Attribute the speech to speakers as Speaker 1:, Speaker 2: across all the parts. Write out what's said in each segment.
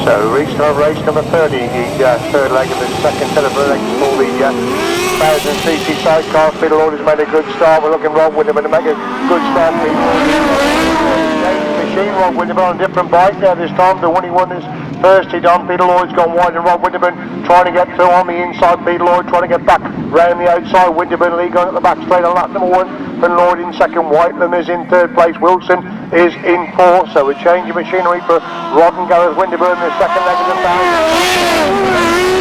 Speaker 1: So restart race number 30, the third leg of the second set of legs for the 1000cc sidecar. Lloyd has made a good start. We're looking wrong with him and to make a good start. Machine Rob Winterburn on a different bike there this time. The one he won is first he done. Lloyd's gone wide and Rob Winterburn trying to get through on the inside. Lloyd trying to get back round the outside. Winterburn lead going at the back straight on lap number 1. Then Lloyd in second. Whitelam is in third place. Wilson is in fourth. So we're changing machinery for Rod and Gareth Winterburn in the second leg of the 1000.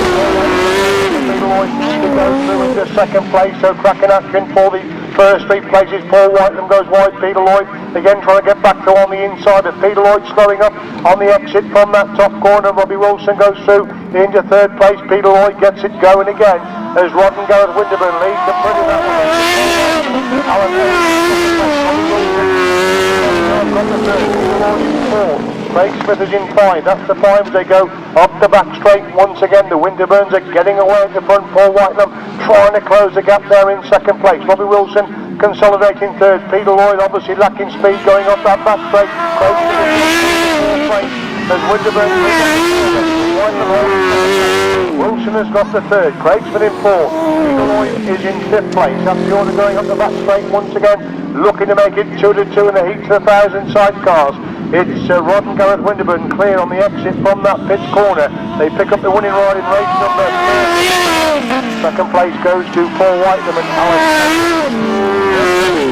Speaker 1: Lloyd to go through into second place. So cracking action for the first three places. Paul Whitelam goes wide. Lloyd again trying to get back to on the inside of Lloyd slowing up on the exit from that top corner. Robbie Wilson goes through into third place. Lloyd gets it going again as Rod and Gareth Winterburn lead the pretty that way. Craig Smith is in 5, that's the 5 as they go up the back straight once again. The Winterburns are getting away at the front. Paul Whitelam trying to close the gap there in second place. Robbie Wilson consolidating third. Lloyd obviously lacking speed going up that back straight. Craig Smith as Winterburn Wilson has got the third. Craig Smith in fourth. Lloyd is in fifth place. That's the order going up the back straight once again, looking to make it 2-2 in the heat to the 1000 sidecars. It's Rod and Gareth Winterburn clear on the exit from that pit corner. They pick up the winning ride in race number 3. Second place goes to Paul Whitelam and Alex.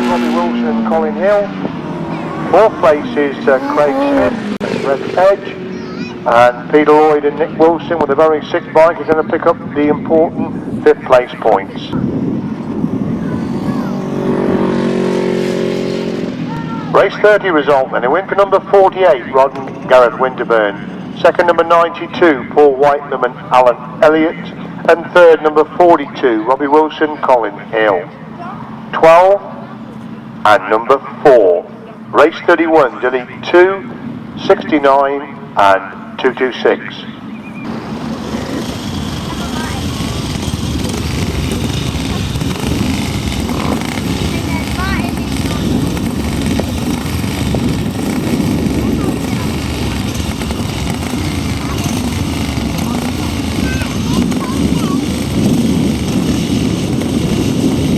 Speaker 1: Robbie Wilson and Colin Hill. Fourth place is Craig Smith, Red Edge. And Peter Lloyd and Nick Wilson with a very sick bike is going to pick up the important fifth place points. Race 30 result then. A win for number 48, Rod and Gareth Winterburn. Second, number 92, Paul Whitelam and Alan Elliott. And third, number 42, Robbie Wilson, Colin Hill. 12 and number 4. Race 31, delete 2, 69 and 226.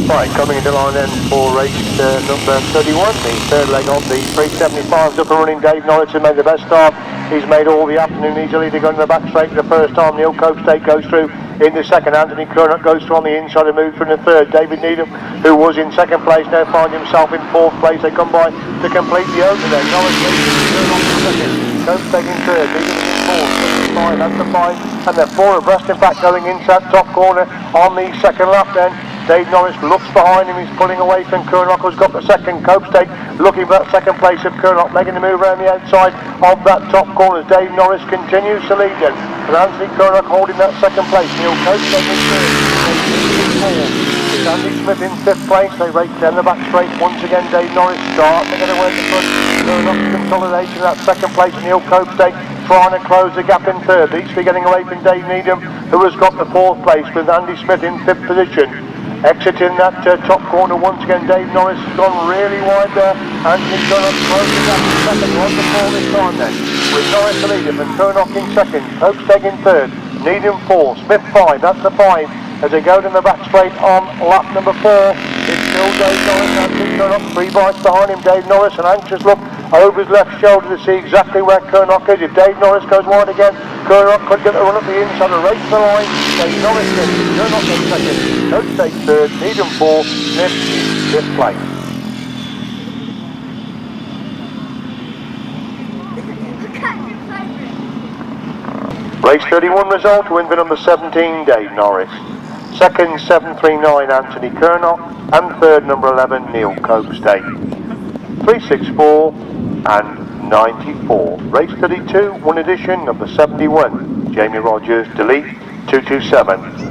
Speaker 1: Right, coming into line then for race number 31, the third leg of the 375's up and running. Dave Norris has made the best start. He's made all the afternoon easily. They're going to the back straight for the first time. Neil Copestake goes through in the second. Anthony Curnock goes through on the inside and moves through in the third. David Needham, who was in second place, now finds himself in fourth place. They come by to complete the opener then. Norris leads in second. Copestake in third. Needham in fourth. 5, that's the 5. And they're 4 abreast in fact going into that top corner on the second lap then. Dave Norris looks behind him, he's pulling away from Curnock, who's got the second. Copestake looking for that second place of Curnock, making the move around the outside of that top corner as Dave Norris continues to lead then. And Anthony Curnock holding that second place. Neil Copestake in third. It's Andy Smith in fifth place. They race down the back straight once again. Dave Norris starting to get away at the front. Curnock consolidation that second place. Neil Copestake trying to close the gap in third. These three getting away from Dave Needham, who has got the fourth place with Andy Smith in fifth position. Exiting that top corner once again, Dave Norris has gone really wide there. Anthony Curnock closing that second. On the four this time then, with Norris the leader and Curnock in second, Copestake in third, Needham 4, Smith 5, that's the 5. As they go down the back straight on lap number 4, it's still Dave Norris, Anthony Curnock, 3 bikes behind him. Dave Norris, an anxious look over his left shoulder to see exactly where Curnock is. If Dave Norris goes wide again, Curnock could get the run up the inside and race the line. Dave Norris gets it, Curnock in second, Copestake third, Needham 4, Smith in fifth place. Race 31 result, win for number 17, Dave Norris. Second, 739, Anthony Curnock. And third, number 11, Neil Copestake. 364 and 94. Race 32, one edition, number 71, Jamie Rodgers, delete 227.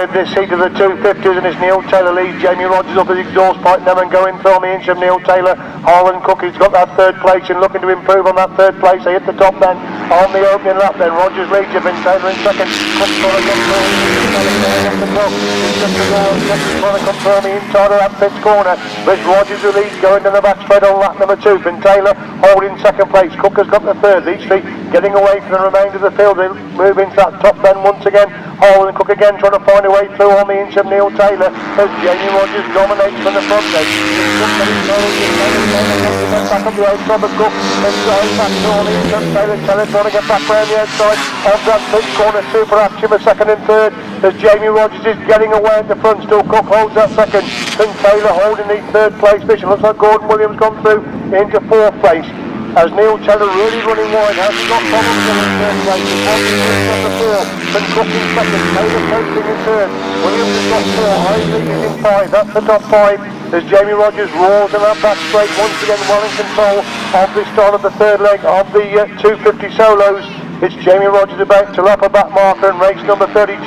Speaker 1: third this heat of the 250s, and it's Neil Taylor leads. Jamie Rodgers up his exhaust pipe now and going for the inch of Neil Taylor. Harland Cook, he's got that third place and looking to improve on that third place. They hit the top then on the opening lap then. Rodgers leads him, and Taylor in second. Cook's trying to come through the inside of that pits corner. There's Rodgers who leads going down the back straight on lap number 2. Finn Taylor holding second place. Cook has got the third. These three getting away from the remainder of the field. They move into that top bend once again. Harland Cook again trying to find a way through on the inch of Neil Taylor as Jamie Rodgers dominates from the front edge. Back up the outside of Cook and going back to on the inch of Taylor. Taylor trying to get back round the outside of that pit corner. Super action for second and third as Jamie Rodgers is getting away at the front. Still Cook holds that second and Taylor holding the third place position. Looks like Gordon Williams gone through into fourth place. As Neil Taylor really running wide, has he got problems in his third place? He's holding on the field, and Cook in second, Taylor coasting in third. Williams has got 4, Eifion is in 5, that's the top 5. As Jamie Rodgers roars in that back straight, once again well in control of the start of the third leg of the 250 solos. It's Jamie Rodgers about to lap a back marker in race number 32.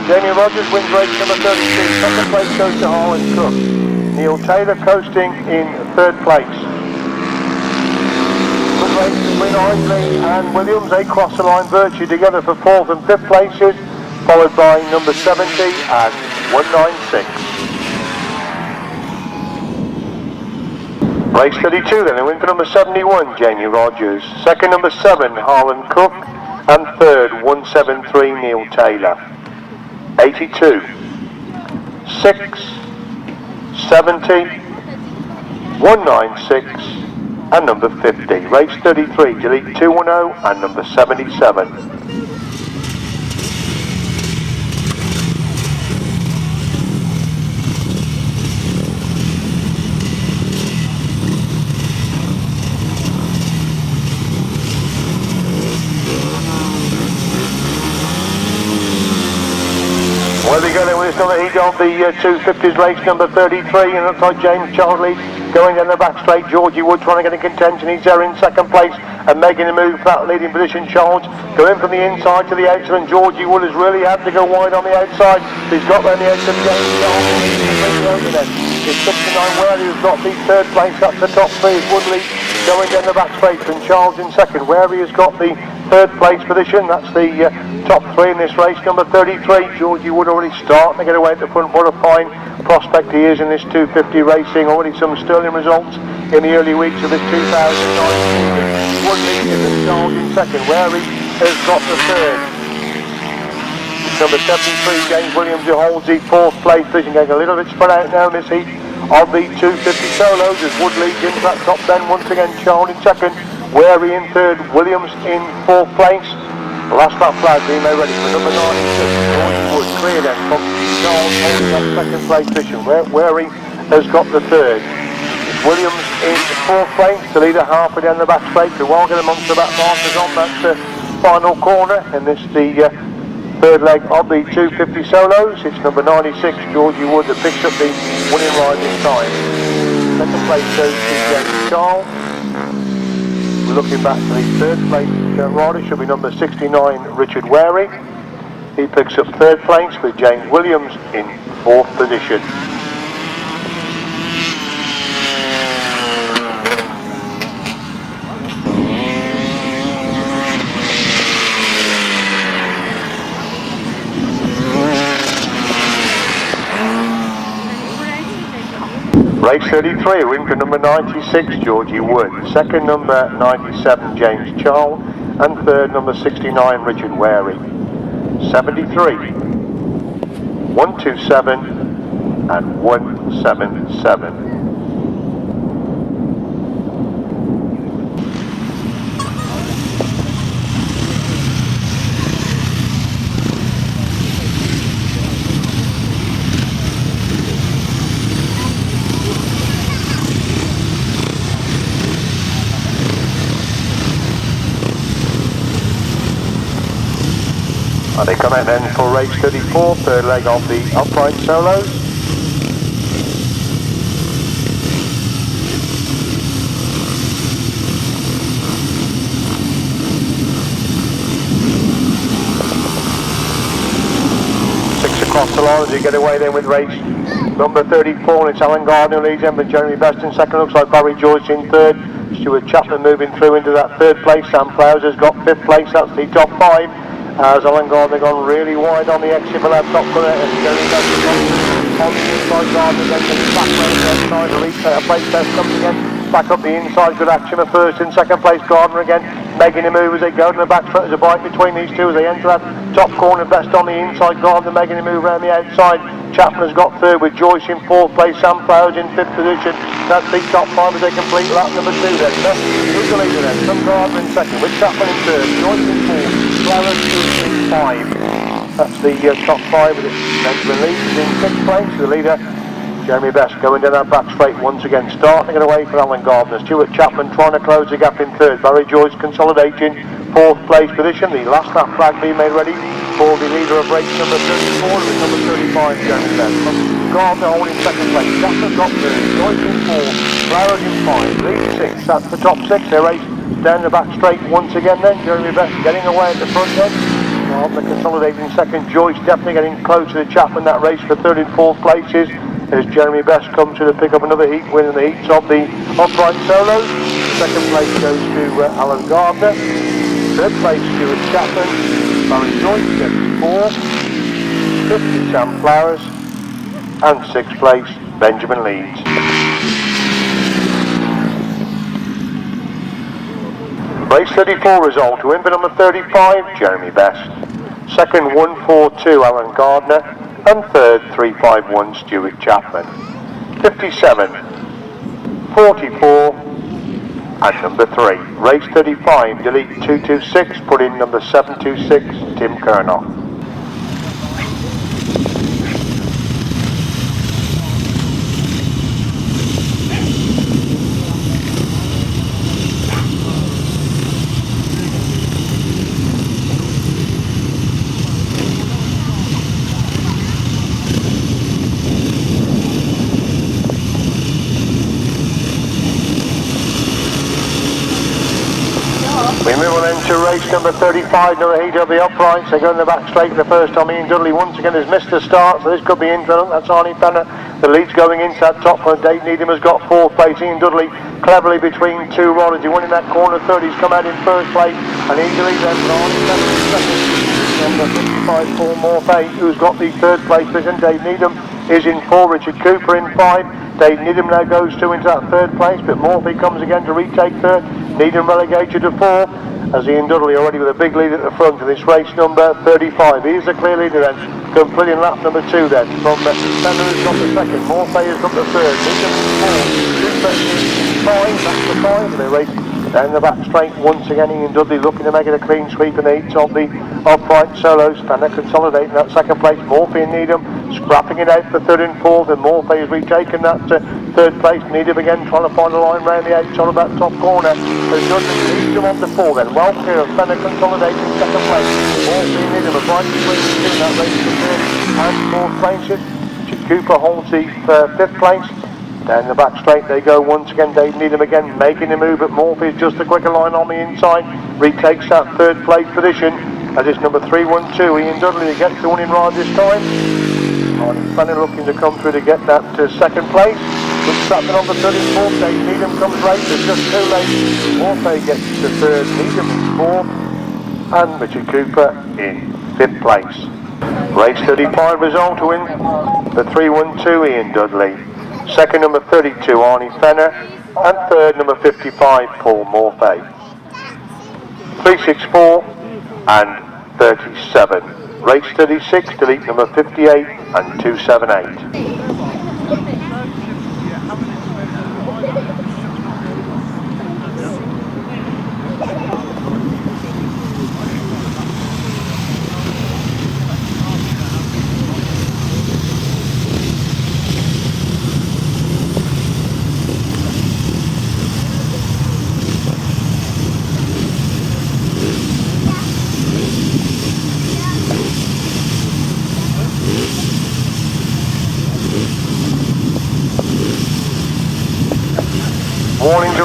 Speaker 1: Jamie Rodgers wins race number 32, second place goes to Harland Cook. Neil Taylor coasting in third place. Race between Eifion and Williams, they cross the line virtually together for 4th and 5th places, followed by number 70 and 196. Race 32 then, they win for number 71, Jamie Rodgers, second number 7, Harland Cook, and third 173, Neil Taylor. 82, 6, 70, 196, and number 50. Race 33, delete 210 and number 77. Well, we go then with another heat of the 250s race number 33, and it looks like James Childe going down the back straight. Georgie Wood trying to get in contention. He's there in second place and making a move for that leading position. Childe going from the inside to the outside, and Georgie Wood has really had to go wide on the outside. He's got round the outside of James Childe. It's 69 where he's got the third place. That's the top 3 is Woodley going down the back straight, and Childe in second. Where he has got the third place position, that's the top 3 in this race number 33. Georgie Wood already starting to get away at the front. What a fine prospect he is in this 250 racing. Already some sterling results in the early weeks of this 2009 season. Woodley in the Childe in second, where he has got the third. Number 73, James Williams, who holds the 4th place position, getting a little bit spread out now in this heat of the 250 solos as Wood leads into that top 10 once again. Shaun in second, Wary in third, Williams in 4th place. Last lap flag being made ready for number 96, Georgie Wood, clear then from Charles holding that second place position. Wary has got the third. It's Williams in 4th place, the leader halfway down the back straight, who will get amongst the back markers on that final corner, and this the third leg of the 250 solos. It's number 96, Georgie Wood, that picks up the winning ride this time. Second place goes to James Charles. We're looking back to the third place rider, should be number 69, Richard Wary. He picks up third place with James Williams in 4th position. Race 33, win for number 96, Georgie Wood. Second, number 97, James Childe. And third, number 69, Richard Wary. 73, 127, and 177. And they come out then for race 34, third leg of the upright solos. Across Salon as we get away then with race number 34, and it's Alan Gardner who leads them, but Jeremy Best in second. Looks like Barrie Joyce in third. Stuart Chapman moving through into that third place. Sam Flowers has got fifth place. That's the top five. As Alan Gardner gone really wide on the exit for that top corner, and Jeremy Best is on the inside. Gardner then comes back round the outside. The lead place Best comes again. Back up the inside, good action for first. In second place, Gardner again, making a move as they go to the back foot. There's a bite between these two as they enter that top corner. Best on the inside, Gardner making a move around the outside. Chapman has got third with Joyce in fourth place. Sam Flowers in fifth position. That's the top five as they complete lap number two then. Who's the leader then? Sam Gardner in second with Chapman in third. Joyce in fourth. Flowers in five. That's the top five with it. Benjamin Leeds is in sixth place. The leader, Jeremy Best, going down that back straight once again, starting it away for Alan Gardner. Stuart Chapman trying to close the gap in third. Barrie Joyce consolidating fourth place position. The last lap flag being made ready for the leader of race number 34 and number 35, Jeremy Best. Gardner holding second place. Chapman got third. Joyce in fourth. Flowers in five. Lead six. That's the top six. They race down the back straight once again then. Jeremy Best getting away at the front end. Gardner consolidating second. Joyce definitely getting close to the Chapman. That race for third and fourth places. As Jeremy Best comes to pick up another heat win in the heats of the upright solos. Second place goes to Alan Gardner. Third place Stuart Chapman. Barrie Joyce gets fourth. Fifth is Sam Flowers. And sixth place Benjamin Leeds. Race 34 result. Win for number 35 Jeremy Best. Second 142 Alan Gardner. And third, 351 Stuart Chapman. 57, 44, and number 3. Race 35, delete 226, put in number 726, Tim Kernoff. We move on into race number 35, another heat of the uprights. They go in the back straight for the first time. Ian Dudley once again has missed the start, so this could be interesting. That's Arnie Bennett. The lead's going into that top one. Dave Needham has got fourth place. Ian Dudley cleverly between two riders. He won in that corner third. He's come out in first place, and easily then for Arnie Bennett in second. Number 55, Paul Morphy, who's got the third place position. Dave Needham is in four. Richard Cooper in five. Dave Needham now goes into that third place, but Morphy comes again to retake third. Needham relegated to four, as Ian Dudley already with a big lead at the front of this race number 35. He is the clear leader then, completing lap number 2 then. From Fender has got the second, Morphy has got the third, Needham is 4, Cooper is 5, that's the 5, and they race down the back straight once again. Ian Dudley looking to make it a clean sweep in the heats of the upright solos. Fender consolidating that second place, Morphy and Needham scrapping it out for third and fourth, and Morphy has retaken that third place. Needham again trying to find a line round the outside of that top corner. As Dudley leads them on to 4 then, well clear of Fender consolidating second place. Morphy and Needham are right between the two in that race for third and fourth places. Cooper holds the fifth place. Down the back straight they go once again. Dave Needham again making the move, but Morphy is just a quicker line on the inside. Retakes that third place position as it's number 312. Ian Dudley to get the winning ride this time. Fanny looking to come through to get that second place. Looks up the number 34. Dave Needham comes late, it's just too late. Morphy gets the third, Needham in fourth, and Richard Cooper in fifth place. Race 35 result to win the 312 Ian Dudley. Second, number 32, Arnie Fenner, and third, number 55, Paul Morphy. 364 and 37. Race 36, delete number 58 and 278.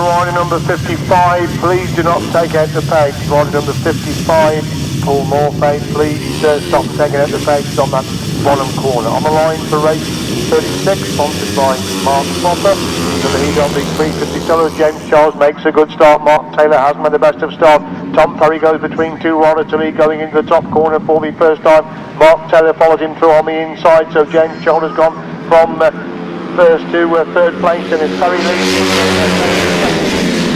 Speaker 1: rider number 55, please do not take out the pace. Rider number 55, Paul Morfay, please stop taking out the paces on that bottom corner. On the line for race 36, sponsored by Mark Popper. To the lead on the 350 solo, James Charles makes a good start. Mark Taylor has made the best of start. Tom Perry goes between two riders to lead, going into the top corner for the first time. Mark Taylor follows him through on the inside, so James Charles has gone from first to third place, and it's Perry leading.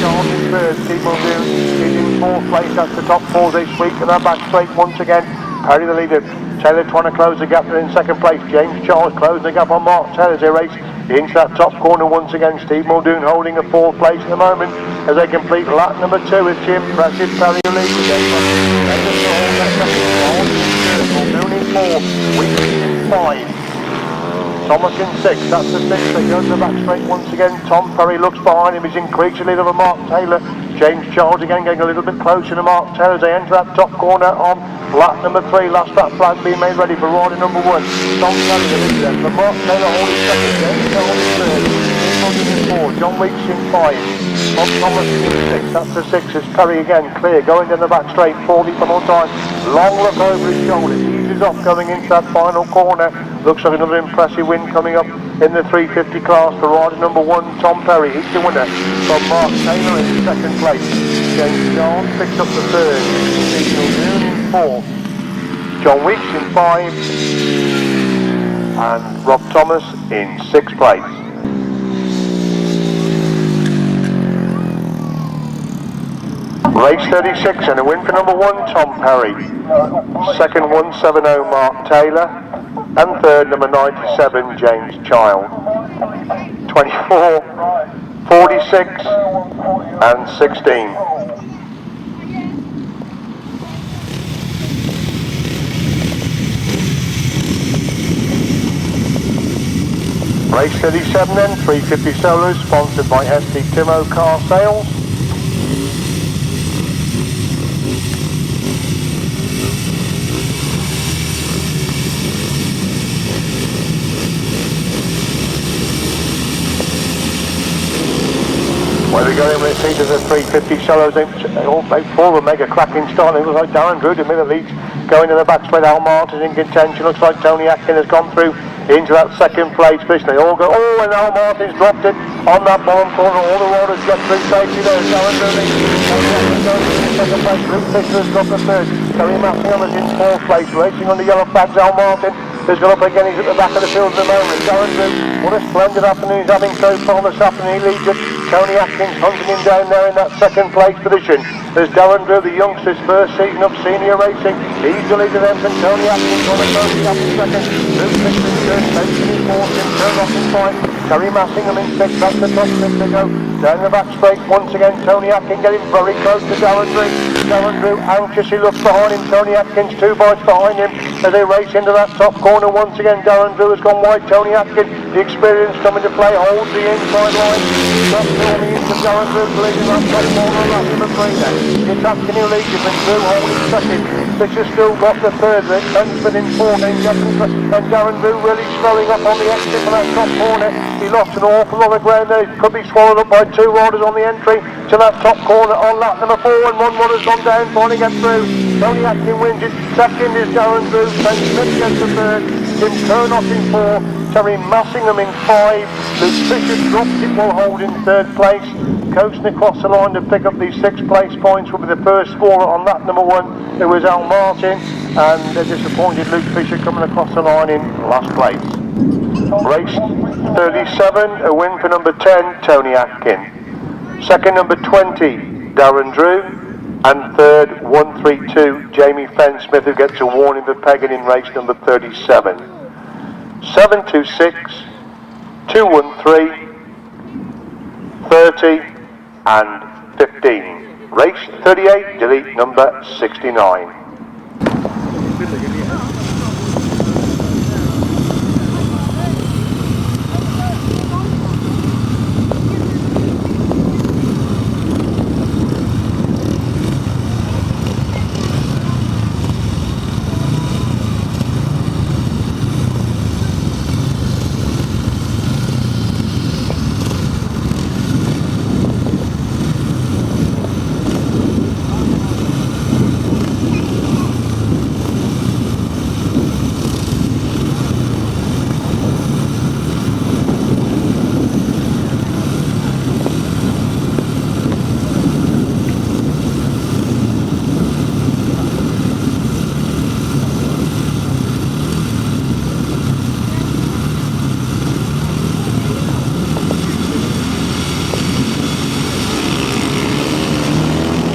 Speaker 1: Charles is third. Steve Muldoon is in fourth place. That's the top four this week, and they're back straight once again. Perry the leader. Taylor trying to close the gap, in second place. James Charles closing the gap on Mark Taylor as they race into that top corner once again. Steve Muldoon holding a fourth place at the moment as they complete lap number 2. It's the impressive Perry the leader. Muldoon in 4, Weeks in 5. Thomas in 6, that's the 6, they go to the back straight once again. Tom Perry looks behind him, he's increasing lead over Mark Taylor. James Charles again getting a little bit closer to Mark Taylor as they enter that top corner on lap number 3. Last lap flag being made ready for rider number 1. Tom Perry the leader, for Mark Taylor holding second, James Charles in third, in 4, John Weeks in 5. Bob Thomas in 6, that's the 6, it's Perry again, clear, going down the back straight, 40 for more time. Long look over his shoulder, eases off going into that final corner. Looks like another impressive win coming up in the 350 class for rider number 1, Tom Perry. He's the winner from Mark Taylor in second place. James Charles picks up the third. Steve Muldoon in 4. John Weeks in 5. And Rob Thomas in 6th place. Race 36 and a win for number 1, Tom Perry. Second 170, Mark Taylor. And third, number 97, James Childe. 24, 46 and 16. Race 37 then, 350 solos, sponsored by SD Timo Car Sales. Where we go in with the seat of the 350 solos, they all four of them make a cracking start. It looks like Darren Drew to middle leads, going to the back straight. Al Martin's in contention. Looks like Tony Atkin has gone through into that second place position. They all go, oh, and Al Martin's dropped it on that bottom corner. All the riders get through safety there. Darren Drew in second place. Luke Fisher has got the third. Teri Massingham is in fourth place, racing on the yellow flags. Al Martin has gone up again. He's at the back of the field at the moment. Darren Drew, what a splendid afternoon he's having so far this afternoon. He leads it. Tony Atkin hunting him down there in that second place position. There's Darren Drew, the youngster's first season of senior racing. He's the leader then from Tony Atkin on the first up in second. Luke Fisher in third, Benson in fourth, and turn off in 5. Teri Massingham in 6th, that's the top 6 to go. Down the back straight once again, Tony Atkin getting very close to Darren Drew. Darren Drew anxiously looks behind him. Tony Atkin's 2 bites behind him as they race into that top corner once again. Darren Drew has gone wide. Tony Atkin, the experience coming to play, holds the inside line. That's all the use of Darren Drew leading that top corner on that number 3 then. It's Atkin who leads him, and Drew holding second. Fisher's still got the third, but Benson in 4th, and Darren Drew really slowing up on the exit for that top corner. He lost an awful lot of ground there. He could be swallowed up by 2 riders on the entry to that top corner on lap number 4, and 1 rider's gone down trying to get through. Tony Atkin wins it. Second is Darren Drew. Ben Smith gets the third. Tim Turnoff in 4. Teri Massingham in 5. Luke Fisher drops it while holding 3rd place. Coasting across the line to pick up these 6th place points will be the first scorer on lap number 1. It was Al Martin, and a disappointed Luke Fisher coming across the line in last place. Race 37, a win for number 10, Tony Atkin. Second, number 20, Darren Drew. And third, 132, Jamie Fenn-Smith, who gets a warning for pegging in race number 37. 726, 213, 30 and 15. Race 38, delete number 69.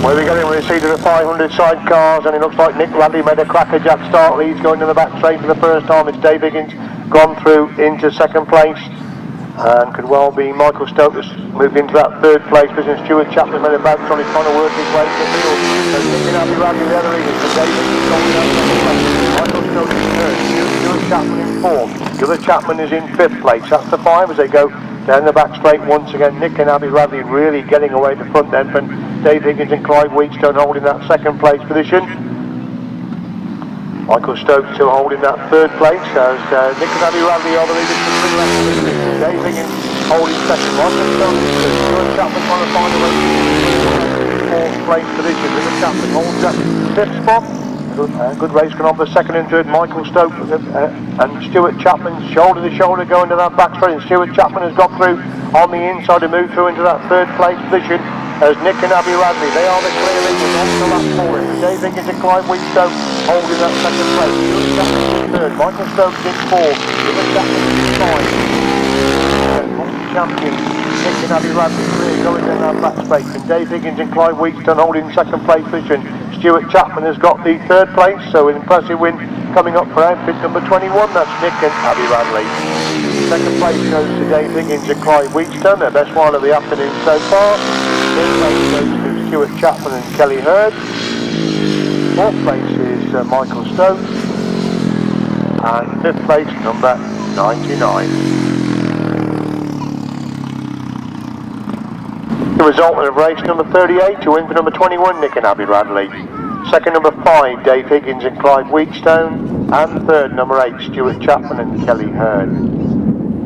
Speaker 1: Where we go in, we see to the 500 sidecars, and it looks like Nick Radley made a crackerjack start. Leeds going to the back straight for the first time. It's Dave Higgins gone through into second place, and could well be Michael Stokes moved into that third place position. Stuart Chapman made a bounce on, he's trying to work his way to the field. So Nick and Abi Radley the other leaders, and Dave Higgins going down second place. Michael Stokes in third, Stuart Chapman in fourth. The other Chapman is in fifth place. That's the five as they go down the back straight once again. Nick and Abi Radley really getting away the front then from Dave Higgins and Clive Wheatstone holding that second place position. Michael Stokes still holding that third place as Nick and Abi Radley are the leaders for 3 laps of the position. Dave Higgins holding second. Michael Stokes is third. Stuart Chapman trying to find a way to fourth place position. Stuart Chapman holds that fifth spot. Good race going on for second and third. Michael Stokes and Stuart Chapman shoulder to shoulder going to that back straight, and Stuart Chapman has got through on the inside to move through into that third place position as Nick and Abi Radley, they are the clear leaders on the lap forward. Dave Higgins and Clive Wheatstone holding that second place. Stuart Chapman in third, Michael Stokes in fourth, Stuart Chapman in five. Champion Nick and Abi Radley clear going down that back straight, and Dave Higgins and Clive Wheatstone holding second place position. Stuart Chapman has got the third place, so an impressive win coming up for outfit number 21. That's Nick and Abi Radley. Second place goes to Dave Higgins and Clive Wheatstone, their best while of the afternoon so far. Third place goes to Stuart Chapman and Kelly Hurd. Fourth place is Michael Stokes. And fifth place, number 99. The result of race number 38 to win for number 21, Nick and Abi Radley. Second, number 5, Dave Higgins and Clive Wheatstone. And third, number 8, Stuart Chapman and Kelly Hurd.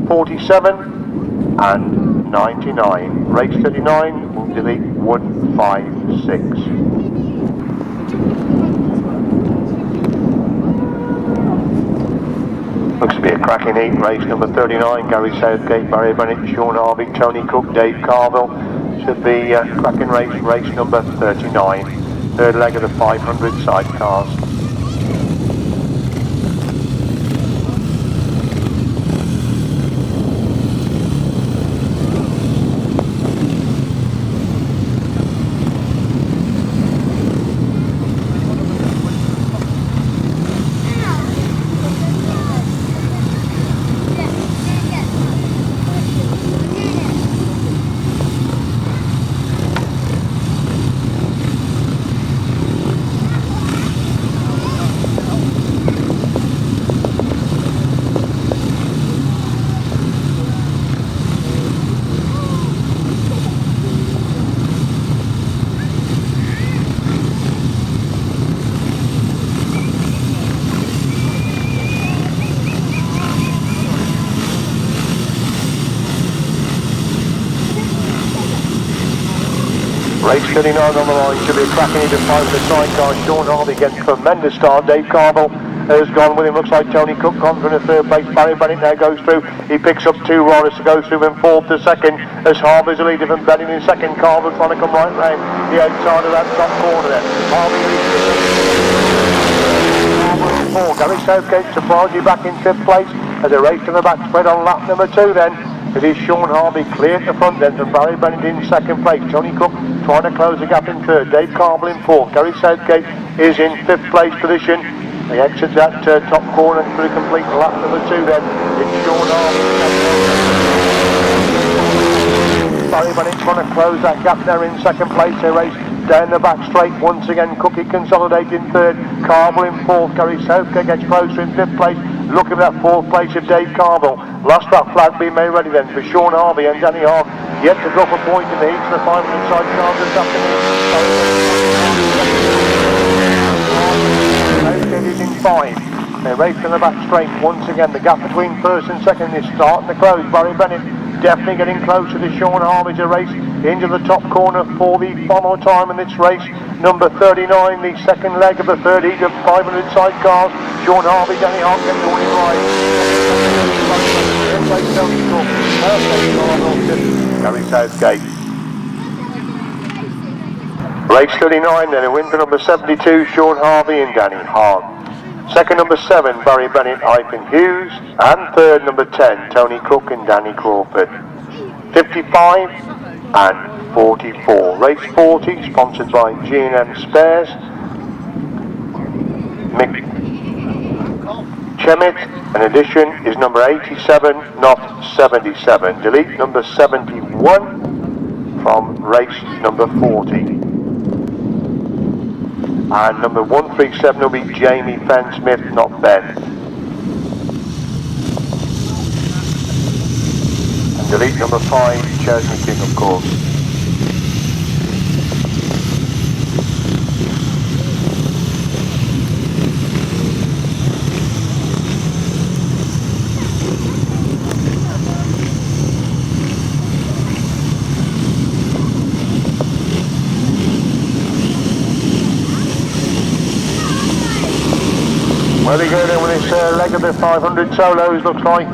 Speaker 1: 47 and 99. Race 39 will delete 156. Looks to be a cracking heat. Race number 39, Gary Southgate, Barrie Bennett, Shaun Harvey, Tony Cook, Dave Carvell. Should be a cracking race number 39. Third leg of the 500 sidecars. Race 39 on the line, should be a cracking into 5 for the sidecar. Shaun Harvey getting tremendous start. Dave Carvell has gone with him. Looks like Tony Cook gone for the third place. Barrie Bennett now goes through. He picks up 2 riders to go through in fourth to second. As Harvey's the leader from Bennett in second. Carvell trying to come right round the outside of that top corner there. Harvey leads 4. Gary Southgate surprisingly back in 5th place as they race to the back spread on lap number 2 then. It is Shaun Harvey clear at the front then from Barrie Bennett in second place. Tony Cook trying to close the gap in third. Dave Carvell in fourth. Gary Southgate is in 5th place position. They exit that top corner through complete lap number 2 then. It's Shaun Harvey. Barrie Bennett trying to close that gap there in second place. They race down the back straight once again. Cookie consolidating third. Carvell in fourth. Gary Southgate gets closer in 5th place. Looking at that 4th place of Dave Carvell. Lost that flag being made ready then for Shaun Harvey and Danny Hogg. Yet to drop a point in the heat for the 500 sidecars this afternoon. Southgate is in 5. They race to the back straight once again. The gap between first and second is starting to close. Barrie Bennett definitely getting closer to Shaun Harvey to race into the top corner for the final time in this race. Number 39, the second leg of the third heat of 500 sidecars. Shaun Harvey, Danny Hogg getting the winning ride. Gary Southgate. Race 39 then, a win for number 72, Shaun Harvey and Danny Hogg. Second, number 7, Barrie Bennett, Eifion Hughes. And third, number 10, Tony Cook and Danny Crawford. 55 and 44. Race 40, sponsored by G&M Spares. Mick Chemit, an addition is number 87, not 77. Delete number 71 from race number 40. And number 137 will be Jamie Fenn-Smith, not Ben. And delete number 5, Chesney King, of course. Well, they go there with this leg of the 500 solos. Looks like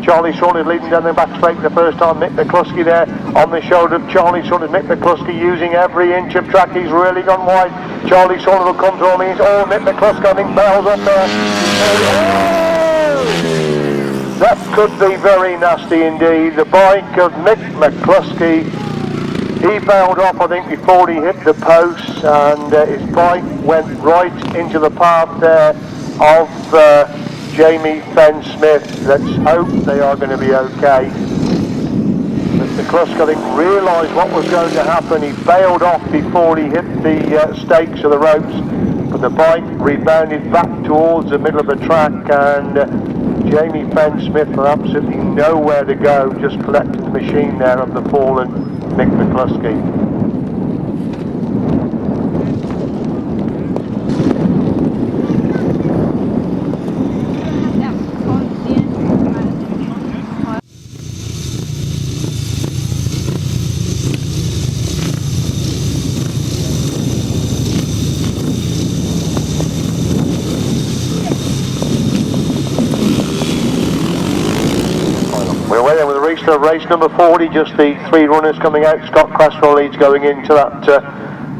Speaker 1: Charlie Shaun is leading down the back straight the first time. Mick McLusky there on the shoulder of Charlie Shaun. Mick McLusky using every inch of track. He's really gone wide. Charlie Shaun will come to all means. Oh, Mick McLusky, I think, bails up there. Oh! That could be very nasty indeed. The bike of Mick McLusky. He bailed off, I think, before he hit the post, and his bike went right into the path there of Jamie Fenn-Smith. Let's hope they are going to be okay. Mr. Klusk, I think, realised what was going to happen. He bailed off before he hit the stakes of the ropes, but the bike rebounded back towards the middle of the track, and Jamie Fenn-Smith had absolutely nowhere to go, just collecting the machine there of the fallen Mick McLusky. Of race number 40, just the 3 runners coming out. Scott Cresswell leads going into that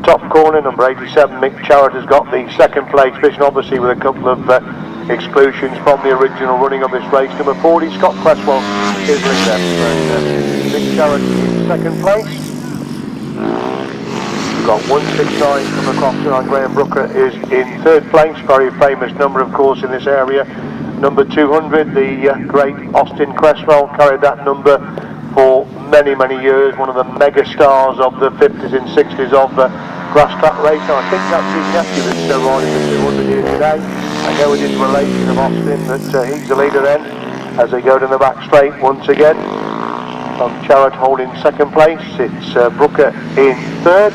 Speaker 1: top corner. Number 87, Mick Charrett, has got the second place position, obviously with a couple of exclusions from the original running of this race. Number 40, Scott Cresswell is leader. Mick Charrett in second place. We've got 169 coming across tonight. Graham Brooker is in third place. Very famous number, of course, in this area. Number 200, the great Austin Cresswell, carried that number for many, many years. One of the mega stars of the 50s and 60s of the Grasstrack race. And I think that's his nephew that's riding the 200 here today. I know it is a relation of Austin that he's the leader then, as they go down the back straight once again. Tom Charrett holding second place. It's Brooker in third.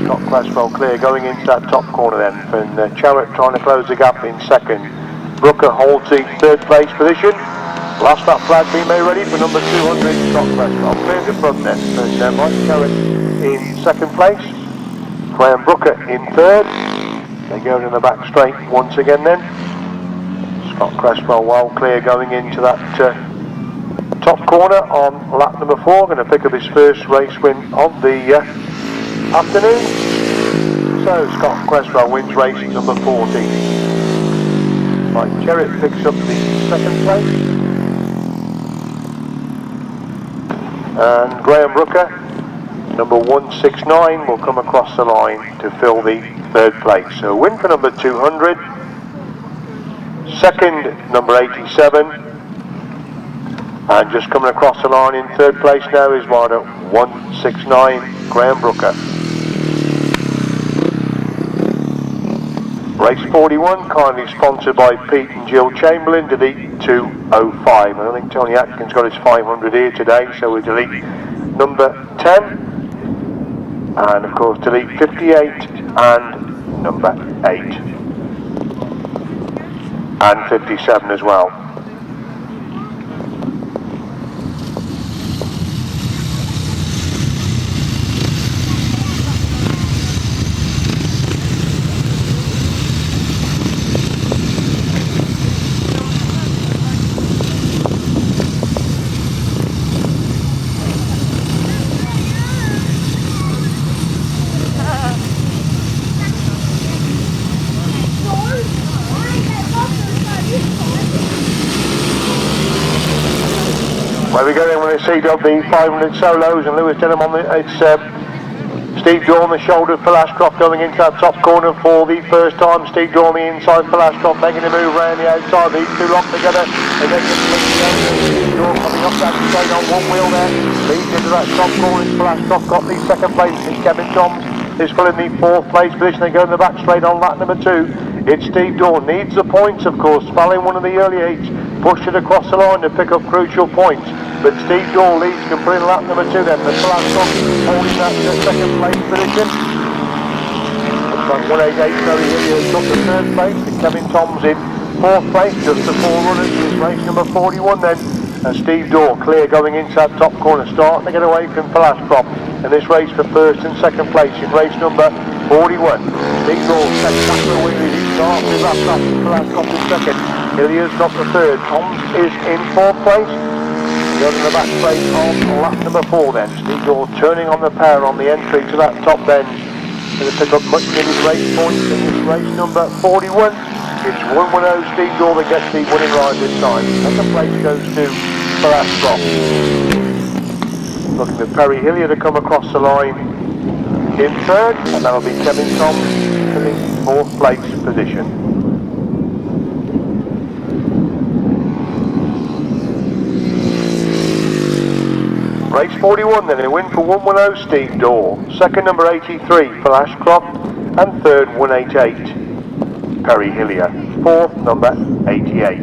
Speaker 1: Scott Cresswell clear going into that top corner then. And Charrett trying to close the gap in second. Brooker holds the third place position. Last lap flag being made ready for number 200, Scott Cresswell. Clears the front then. And Mike Charrett in second place. Graham Brooker in third. They go in the back straight once again then. Scott Cresswell well clear going into that top corner on lap number 4. Going to pick up his first race win of the afternoon. So Scott Cresswell wins race number 14. Mike Charrett picks up the second place, and Graham Brooker, number 169, will come across the line to fill the third place. So win for number 200, second number 87, and just coming across the line in third place now is rider 169, Graham Brooker. Race 41, kindly sponsored by Pete and Jill Chamberlain, delete 205. I think Tony Atkin's got his 500 here today, so we delete number 10. And of course delete 58 and number 8. And 57 as well. Where we go then when they seed up the 500 solos and Lewis Denham on the, it's Steve Daw on the shoulder for Ashcroft going into that top corner for the first time. Steve Daw on the inside for Ashcroft making a move around the outside. These two locked together and then Steve Daw coming up that straight on one wheel there. Leads into that top corner for Ashcroft. Got the second place. It's Kevin Toms is filling the fourth place position. They go in the back straight on lap number 2. It's Steve Daw. Needs the points of course. Spalling one of the early heats. Pushed it across the line to pick up crucial points. But Steve Daw leads, can put in lap number 2 then. But Ashcroft holding that second place position. Looks like 188 Barrie Bennett has got the third place. And Kevin Toms in fourth place. Just the 4 runners is race number 41 then. And Steve Daw clear going into that top corner. Starting to get away from Ashcroft. And this race for first and second place in race number 41. Steve Daw takes back the wheel. He starts with Ashcroft in second. Elliott's got the third. Toms is in fourth place. Goes in the back straight on lap number 4 then. Steve Daw turning on the power on the entry to that top bend. Going to pick up much needed race points in this race number 41. It's 110 Steve Daw that gets the winning ride this time. Second place goes to Ashcroft. Looking at Perry Hillier to come across the line in third, and that'll be Kevin Toms in the fourth place position. Race 41 then, a win for 110 Steve Daw, second number 83 for Ashcroft, and third 188 Perry Hillier, fourth number 88.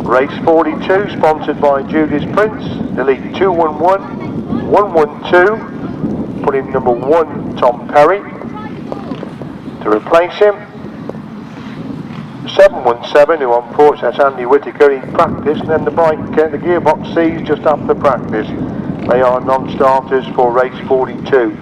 Speaker 1: Race 42 sponsored by Judy's Prince, delete 211, 112, put in number 1 Tom Perry, to replace him 717, who unfortunately that's Andi Whittaker in practice, and then the bike, the gearbox sees just after practice. They are non-starters for race 42.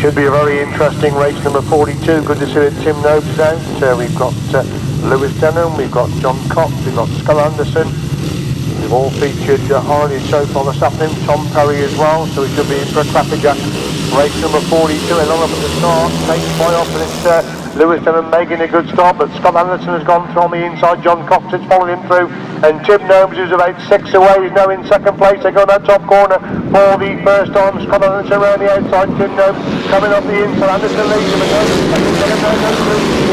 Speaker 1: Should be a very interesting race number 42. Good to see that Tim Nobes out. We've got Lewis Denham, we've got John Cox, we've got Skull Anderson. We've all featured Harland so far this afternoon. Tom Perry as well, so we should be in for a crackerjack. Race number 42, along up at the start, takes by off, and it's Lewis Denham making a good start, but Scott Anderson has gone through on the inside. John Cox has followed him through, and Tim Nobes, who's about 6 away, is now in second place. They go that top corner for the first time. Scott Anderson around the outside. Tim Nobes coming up the inside. Anderson leads him again.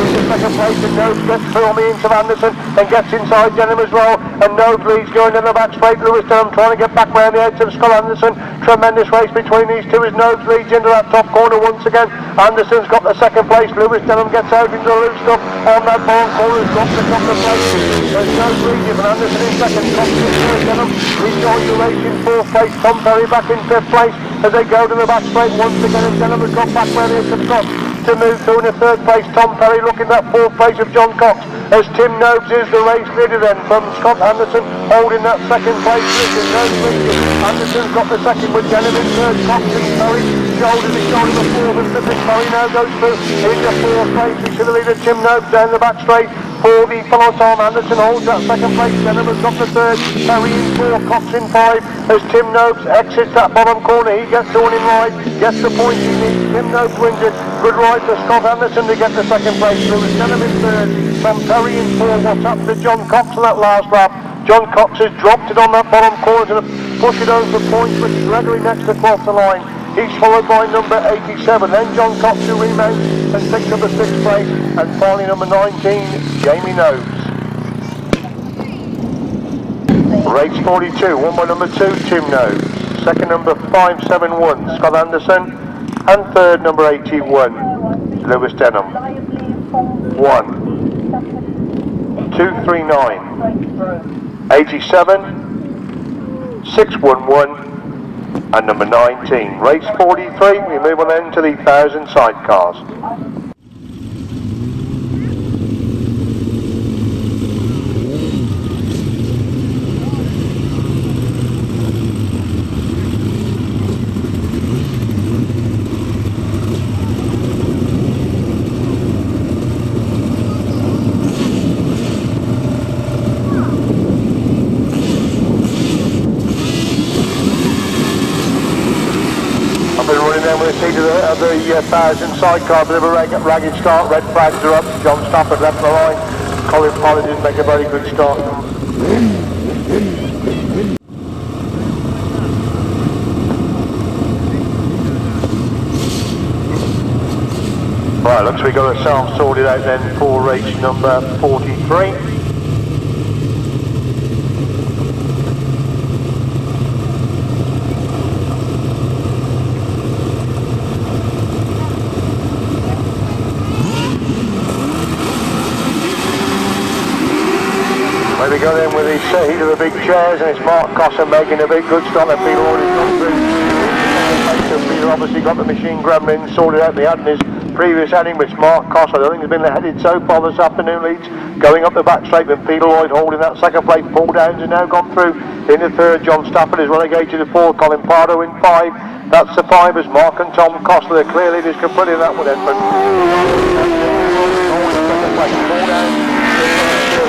Speaker 1: Into second place, and Nobes gets through on the inside of Anderson and gets inside Denham as well. And Nobes leads going in the back straight. Lewis Denham trying to get back round the outside of Scott Anderson. Tremendous race between these two as Nobes leads into that top corner once again. Anderson's got the second place. Lewis Denham gets out into the loose stuff on that bottom corner. Has got the top of place. There's no lead, and Anderson in second. Cox in third. Denham rejoins the race in fourth place. Tom Perry back in fifth place as they go to the back straight once again, and Denham has got back where they have got to move through in the third place. Tom Perry looking at that fourth place of John Cox as Tim Nobes is the race leader then from Scott Anderson holding that second place position. Anderson's got the second with Denham in third. Cox and Perry shoulder to shoulder the fourth, and Mr. Perry now goes through into fourth place. We should have leader Tim Nobes down the back straight for the follow time. Anderson holds that second place. Denham has got the third. Perry in four, Cox in five as Tim Nobes exits that bottom corner. He gets the winning ride, gets the points he needs. Tim Nobes wins it. Good ride for Scott Anderson to get the second place. Lewis Denham in third. Tom Perry in four. What's up to John Cox on that last lap? John Cox has dropped it on that bottom corner to push it over for points, but Gregory next across the line. He's followed by number 87, then John Cox who remounts and takes up the 6th place, and finally number 19, Jamie Nobes. Race 42, won by number 2, Tim Nobes. Second number 571, Scott Anderson, and third number 81, Lewis Denham. 1, 2, 3, 9, 87, 611, and number 19. Race 43, we move on then to the 1,000 sidecars. first heat of the 1000 sidecar. Bit of a ragged start. Red flags are up. John Stafford left the line. Colin Pollard didn't make a very good start. Right, looks like we got ourselves sorted out then for race number 43. There we go then with his heat of the big chairs, and it's Mark Cossar making a big good start. Peter already come through. Peter obviously got the machine gremlin sorted out. They had in his previous heading, which Mark Cossar, I think, has been headed so far this afternoon, leads going up the back straight with Peter Lloyd holding that second place. Paul Downs has now gone through in the third. John Stafford is relegated to fourth. Colin Pardo in 5. That's the 5 as Mark and Tom Cossar, the clear leaders, can put in that one in. But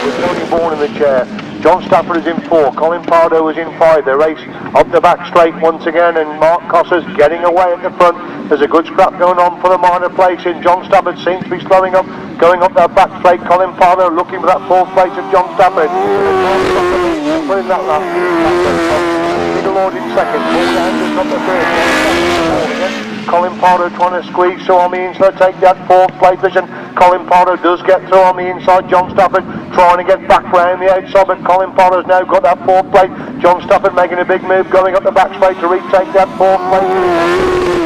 Speaker 1: with Tony Bourne in the chair. John Stafford is in 4, Colin Pardo is in 5. They race up the back straight once again, and Mark Cossar's getting away at the front. There's a good scrap going on for the minor place in. John Stafford seems to be slowing up, going up that back straight. Colin Pardo looking for that 4th place of John Stafford. Putting that lap. Peter Lloyd in 2nd. Paul got the 3rd. Colin Pardo trying to squeeze through on the inside, take that 4th place position. Colin Pardo does get through on the inside. John Stafford trying to get back round the outside, but Colin Pardo's now got that 4th place. John Stafford making a big move, going up the back straight to retake that 4th place.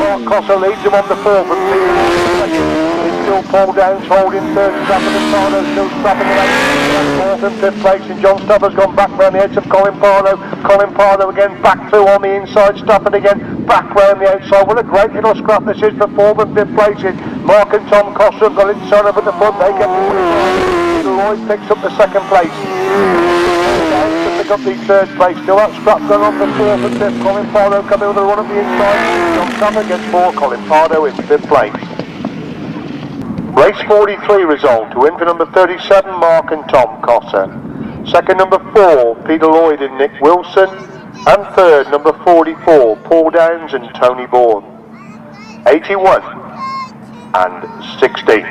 Speaker 1: Mark Cossar leads him on the 4th, but it's still Paul Downs holding 3rd. Stafford and Pardo still strapping it out. 4th and 5th place, and John Stafford's gone back round the edge of Colin Pardo. Colin Pardo again back through on the inside. Stafford again back round the outside. What a great little scrap this is for 4th and 5th places. Mark and Tom Cossar have got it sewn up at the front. They get Lloyd picks up the 2nd place. Pick up the 3rd place. Still that scrap going on for 4th and 5th. Colin Pardo coming with a run up the inside. John Stafford gets 4. Colin Pardo in 5th place. Race 43 result. To win for number 37, Mark and Tom Cossar. 2nd, number 4, Peter Lloyd and Nick Wilson. And 3rd, number 44, Paul Downs and Tony Bourne. 81 and 16.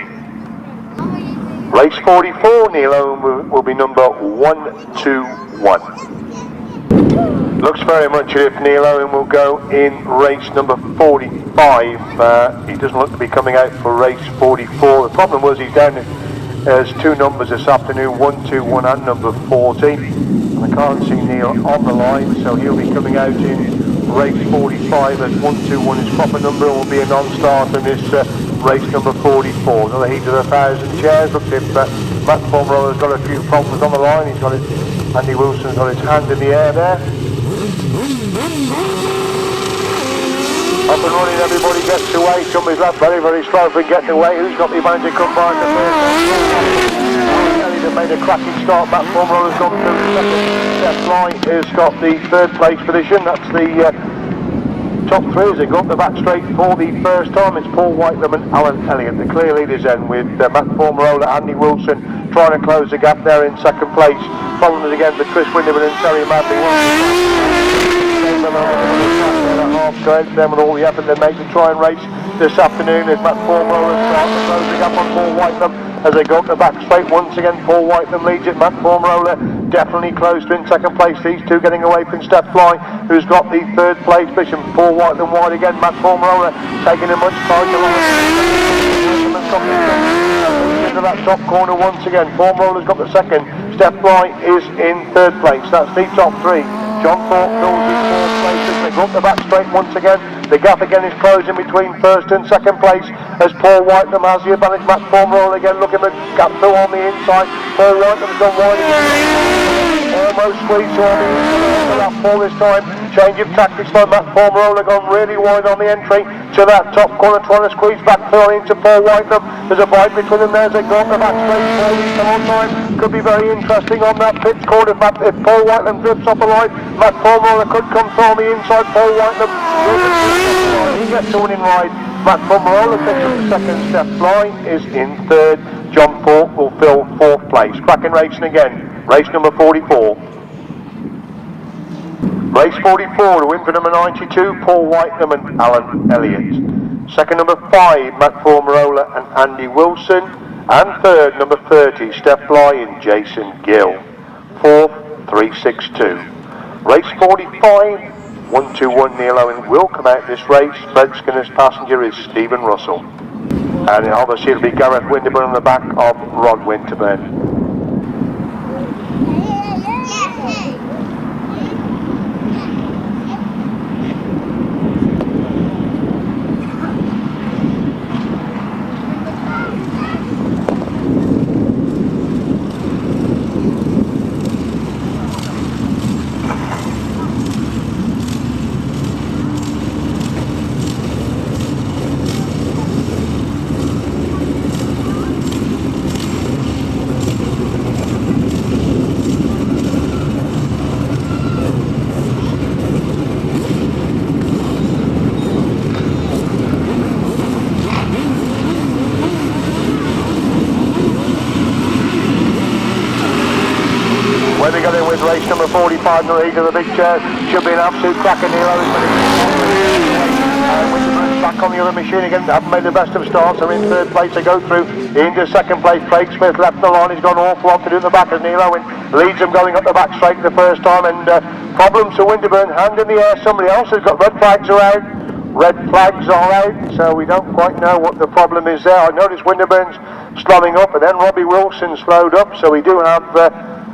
Speaker 1: Race 44, Neil Owen will be number 121. Looks very much as if Neil Owen will go in race number 45. He doesn't look to be coming out for race 44. The problem was he's down as 2 numbers this afternoon, 121 and number 40. And I can't see Neil on the line, so he'll be coming out in race 45 as 121. His proper number will be a non-starter in this race number 44. Another heat of 1,000 chairs. Looks if Matt Fumarola's got a few problems on the line. He's got his, Andy Wilson's got his hand in the air there. Up and running, everybody gets away. Somebody's left very, very slow for getting away. Who's got the advantage to come behind the first? Elliott made a cracking start. Matt Fumarola's gone through the 2nd. Steph Line has got the 3rd place position. That's the top 3 as they go up the back straight for the first time. It's Paul Whitelam and Alan Elliott, the clear leaders then, with Matt Fumarola, Andy Wilson trying to close the gap there in 2nd place. Following it again for Chris Winterburn and Teri Massingham. Go out to them with all the effort they make to try and race this afternoon as Matt Fumarola starts to close the gap on Paul Whitelam as they go up the back straight once again. Paul Whitelam leads it. Matt Fumarola definitely close to in 2nd place. These 2 getting away from Steph Fly, who's got the 3rd place position. Paul Whitelam wide again. Matt Fumarola taking a much tighter line. Into that top corner once again. Fumarola's got the 2nd. Steph Fly is in 3rd place. That's the top 3. John Cox goes in 4th place as they go up the back straight once again. The gap again is closing between 1st and 2nd place as Paul Whitelam has the advantage. Matt Fumarola again looking at gap through on the inside. Paul Whitelam's gone wide again. Almost squeezed on the inside lap 4 this time. Change of tactics by Matt Fumarola, gone really wide on the entry to that top corner, trying to squeeze back through into Paul Whitelam. There's a bite between them there as they go up the back straight. Come on time. Could be very interesting on that pit corner if Paul Whitelam drifts off the line. Matt Fumarola could come through on the inside. Paul Whitelam, he gets the winning ride. Matt Fumarola picks up the 2nd. Steph Fly is in 3rd. John Cox will fill 4th place. Cracking racing again. Race number 44. Race 44 to win for number 92, Paul Whitelam and Alan Elliott. Second, number 5, Matt Fumarola and Andy Wilson. And third, number 30, Steph Bly and Jason Gill. Fourth, 362. Race 45, 121 Neil Owen will come out this race. Fred Skinner's passenger is Stephen Russell. And obviously it'll be Gareth Winterburn on the back of Rod Winterburn. Race number 45 in the lead of the big chair. Should be an absolute cracker. Neil Owens, Winterburn's back on the other machine again. Haven't made the best of starts. They're in third place. They go through into second place. Craig Smith left the line. He's got an awful lot to do in the back as Neil Owens leads them going up the back straight the first time. And problems for Winterburn. Hand in the air. Somebody else has got red flags around. Red flags are out, so we don't quite know what the problem is there. I noticed Winterburn's slowing up, and then Robbie Wilson slowed up, so we do have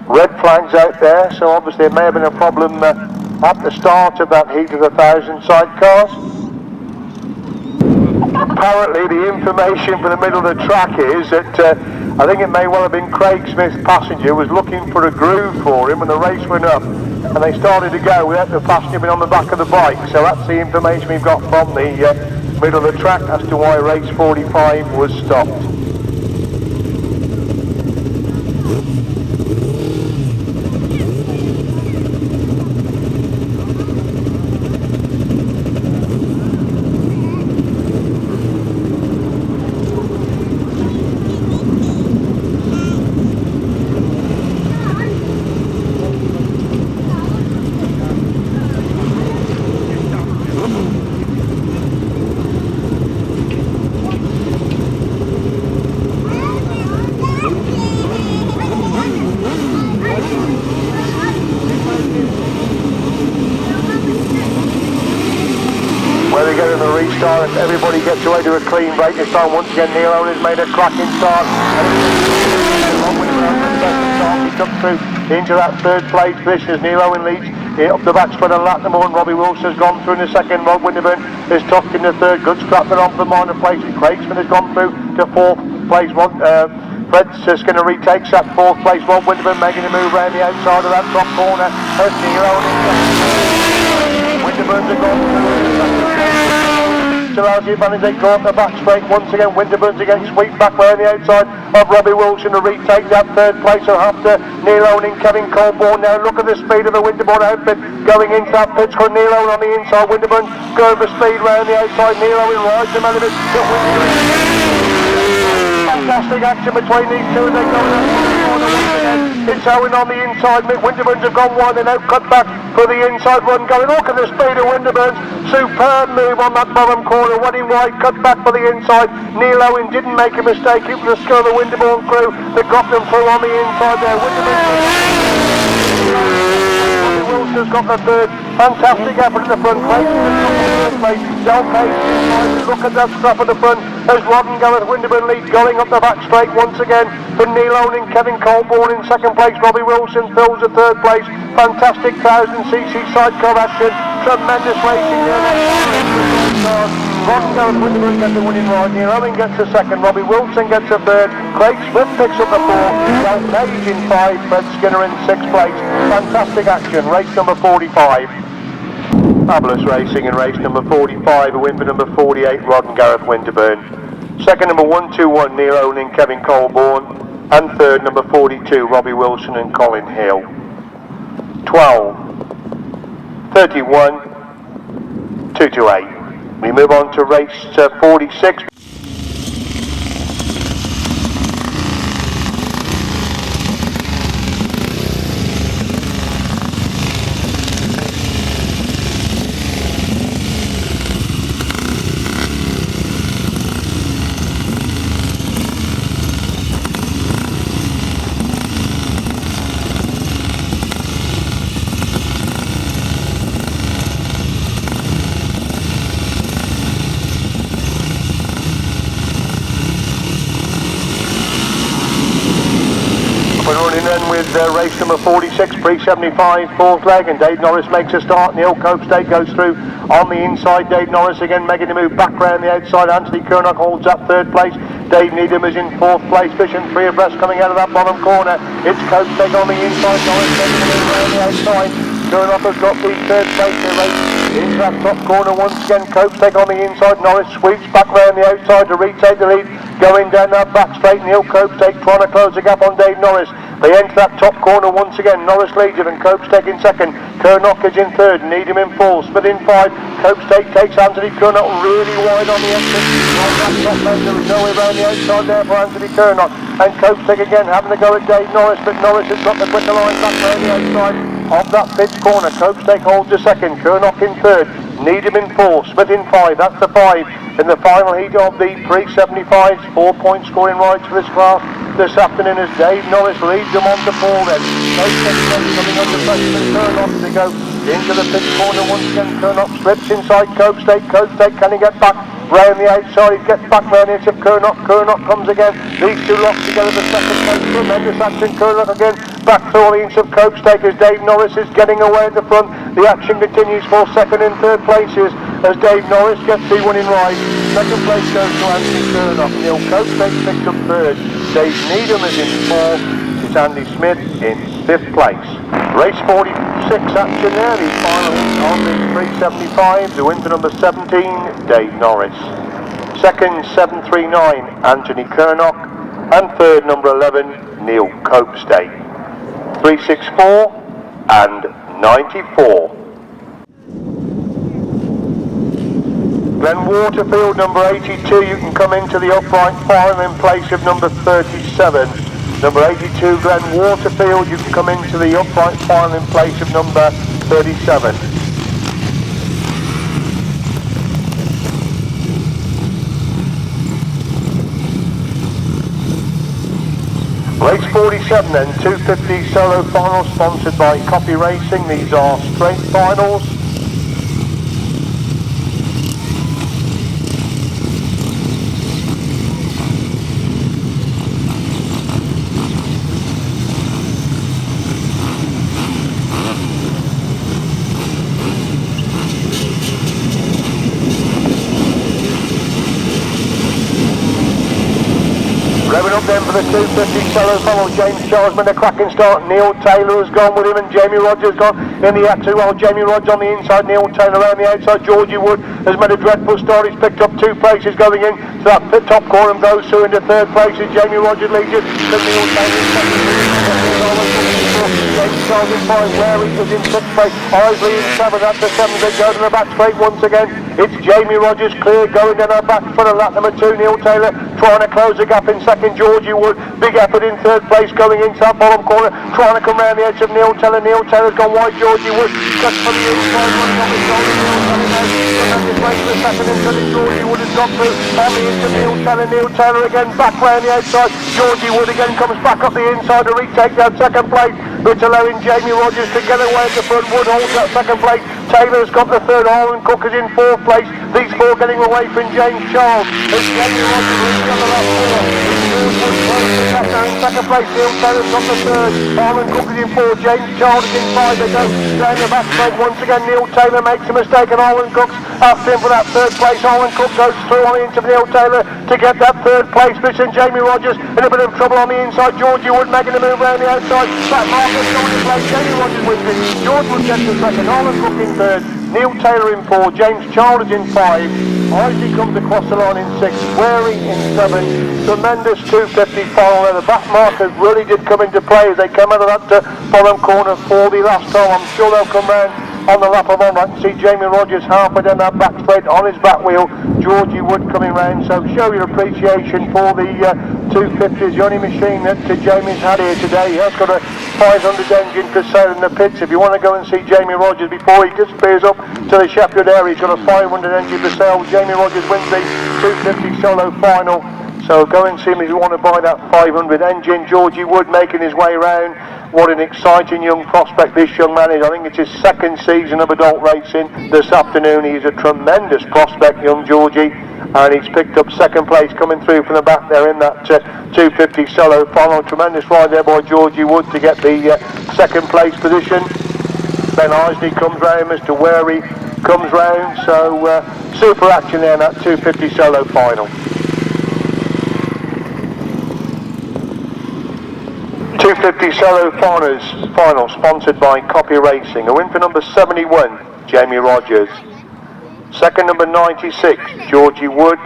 Speaker 1: red flags out there, so obviously there may have been a problem at the start of that heat of the 1,000 sidecars. Apparently the information for the middle of the track is that I think it may well have been Craig Smith's passenger was looking for a groove for him when the race went up, and they started to go without the passenger being on the back of the bike. So that's the information we've got from the middle of the track as to why race 45 was stopped. Everybody gets away to a clean break this time. Once again, Neil Owen has made a cracking start. He comes through into that third place position as Neil Owen leads up the back straight and Lattimore, and Robbie Wilson has gone through in the second. Rod Winterburn is tucked in the third. Good scrapping on for the minor place. And Craig Smith has gone through to fourth place. Fred Skinner retakes that fourth place. Rod Winterburn making a move around the outside of that top corner. As Neil Owen Winterburn's gone through. Allows the advantage. They go up the back straight once again. Winterburn's again sweep back round the outside of Robbie Wilson to retake that third place. So after Neil Owen and Kevin Colborne now, look at the speed of the Winterburn outfit going into that pitch. Got Neil Owen on the inside. Winterburn go over speed round the outside. Neil Owen rides them element. Fantastic action between these two as they go in. It's Owen on the inside. Winterburn's have gone wide and now cut back for the inside run going. Look at the speed of Winterburn's. Superb move on that bottom corner. Running wide, cut back for the inside. Neil Owen didn't make a mistake. It was the skill of the Winterburn crew that got them through on the inside there. Wilson's got the third. Fantastic effort at the front. Look at that strap at the front as Rod and Gareth Winterburn lead going up the back straight once again for Neil Owen and Kevin Colborne in second place. Robbie Wilson fills the third place. Fantastic 1000cc sidecar action. Tremendous racing there. Rod and Gareth Winterburn get the winning ride. Neil Owen gets the second. Robbie Wilson gets the third. Craig Smith picks up the fourth. Gareth Page in 5. Fred Skinner in 6th place. Fantastic action. Race number 45. Fabulous racing in race number 45, a win for number 48, Rod and Gareth Winterburn. Second, number 121, Neil Owen and Kevin Colborne. And third, number 42, Robbie Wilson and Colin Hill. 12, 31, 2 to 8. We move on to race 46. number 46, pre-75, fourth leg, and Dave Norris makes a start. Neil Copestake goes through on the inside. Dave Norris again making a move back round the outside. Anthony Curnock holds up third place. Dave Needham is in fourth place. Vision 3 abreast coming out of that bottom corner. It's Copestake on the inside. Norris making a move round the outside. Curnock has got the third place in the race. Into that top corner once again. Copestake on the inside. Norris sweeps back round the outside to retake the lead. Going down that back straight. Neil Copestake trying to close the gap on Dave Norris. They enter that top corner once again. Norris leads it and Copestake in second. Curnock is in third. Needham in fourth. Smith in five. Copestake takes Anthony Curnock really wide on the exit. On that top end, there is no way around the outside there for Anthony Curnock. And Copestake again having a go at Dave Norris, but Norris has got the quicker line back round the outside of that pitch corner. Copestake holds the second. Curnock in third. Needham in fourth. Smith in five. That's the five in the final heat of the pre-75s. 4-point scoring rides for this class this afternoon as Dave Norris leads them on the ball then. Copestake coming under pressure and Curnock to go into the pitch corner once again. Curnock slips inside Copestake. Copestake, can he get back round the outside? He gets back round the edge of Curnock. Curnock comes again. These two locked together the second place. Tremendous action. Curnock again back through all the inch of Copestake as Dave Norris is getting away at the front. The action continues for second and third places as Dave Norris gets the winning ride. Second place goes to Anthony Curnock. Neil Copestake picks up third. Dave Needham is in fourth. It's Andy Smith in fifth place. Race 46 action there. The final on the 375. The winner number 17, Dave Norris. Second, 739, Anthony Curnock. And third, number 11, Neil Copestake. 364 and 94. Glen Waterfield, number 82, you can come into the upright final in place of number 37. Number 82, Glen Waterfield, you can come into the upright final in place of number 37. Race 47 then, 250 solo finals sponsored by Copy Racing. These are straight finals. Revving up then for the 250 solo final. James Charles made a cracking start. Neil Taylor has gone with him and Jamie Rodgers gone in the act 2 while Jamie Rodgers on the inside. Neil Taylor around the outside. Georgie Wood has made a dreadful start. He's picked up 2 places going in to that top corner and goes through into third place. Jamie Rodgers leads it. Neil Taylor in second. James Charles in 5. Wary is in 6th place. Isley in 7. That's the 7 that goes in the back straight once again. It's Jamie Rodgers clear going down our back front of lap number 2. Neil Taylor trying to close the gap in second. Georgie Wood, big effort in third place going into that bottom corner, trying to come round the edge of Neil Taylor. Neil Taylor's gone wide. Georgie Wood cuts for the inside, running on the shoulder. Neil Taylor now tremendous race for the second until Georgie Wood has got through on the edge of Neil Taylor. Neil Taylor again back round the outside. Georgie Wood again comes back up the inside to retake that second place. It's allowing Jamie Rodgers to get away at the front. Wood holds that second place. Taylor's got the third. Harland Cook is in fourth place. These four getting away from James Charles. It's Jamie Rodgers leading on the last four. In second place, Neil Taylor's got the third. Harland Cook is in fourth. James Charles is in five. They go down the back straight once again. Neil Taylor makes a mistake and Harland Cook's after him for that third place. Harland Cook goes through on the into Neil Taylor to get that third place. Missing Jamie Rodgers in a bit of trouble on the inside. Georgie Wood making a move around the outside. That Marcus going in place. Jamie Rodgers wins it. George Wood gets the second. Harland Cook in third. Neil Taylor in 4, James Childe in 5, Isaac comes across the line in 6, Wary in 7, tremendous 250 final there. The back markers really did come into play as they come out of that bottom corner for the last time. I'm sure they'll come round on the lap of on. I can see Jamie Rodgers halfway down that back straight on his back wheel. Georgie Wood coming round, so show your appreciation for the 250. It's the only machine that Jamie's had here today. He has got a 500 engine for sale in the pits. If you want to go and see Jamie Rodgers before he disappears up to the Sheffield area, he's got a 500 engine for sale. Jamie Rodgers wins the 250 solo final. So go and see him if you want to buy that 500 engine. Georgie Wood making his way round. what an exciting young prospect this young man is. I think it's his second season of adult racing this afternoon. He's a tremendous prospect, young Georgie, and he's picked up second place coming through from the back there in that 250 solo final. Tremendous ride there by Georgie Wood to get the second place position. Ben Isley comes round, Mr. Wary comes round, so super action there in that 250 solo final. 250 solo final sponsored by Copy Racing. A win for number 71, Jamie Rodgers. Second, number 96, Georgie Wood.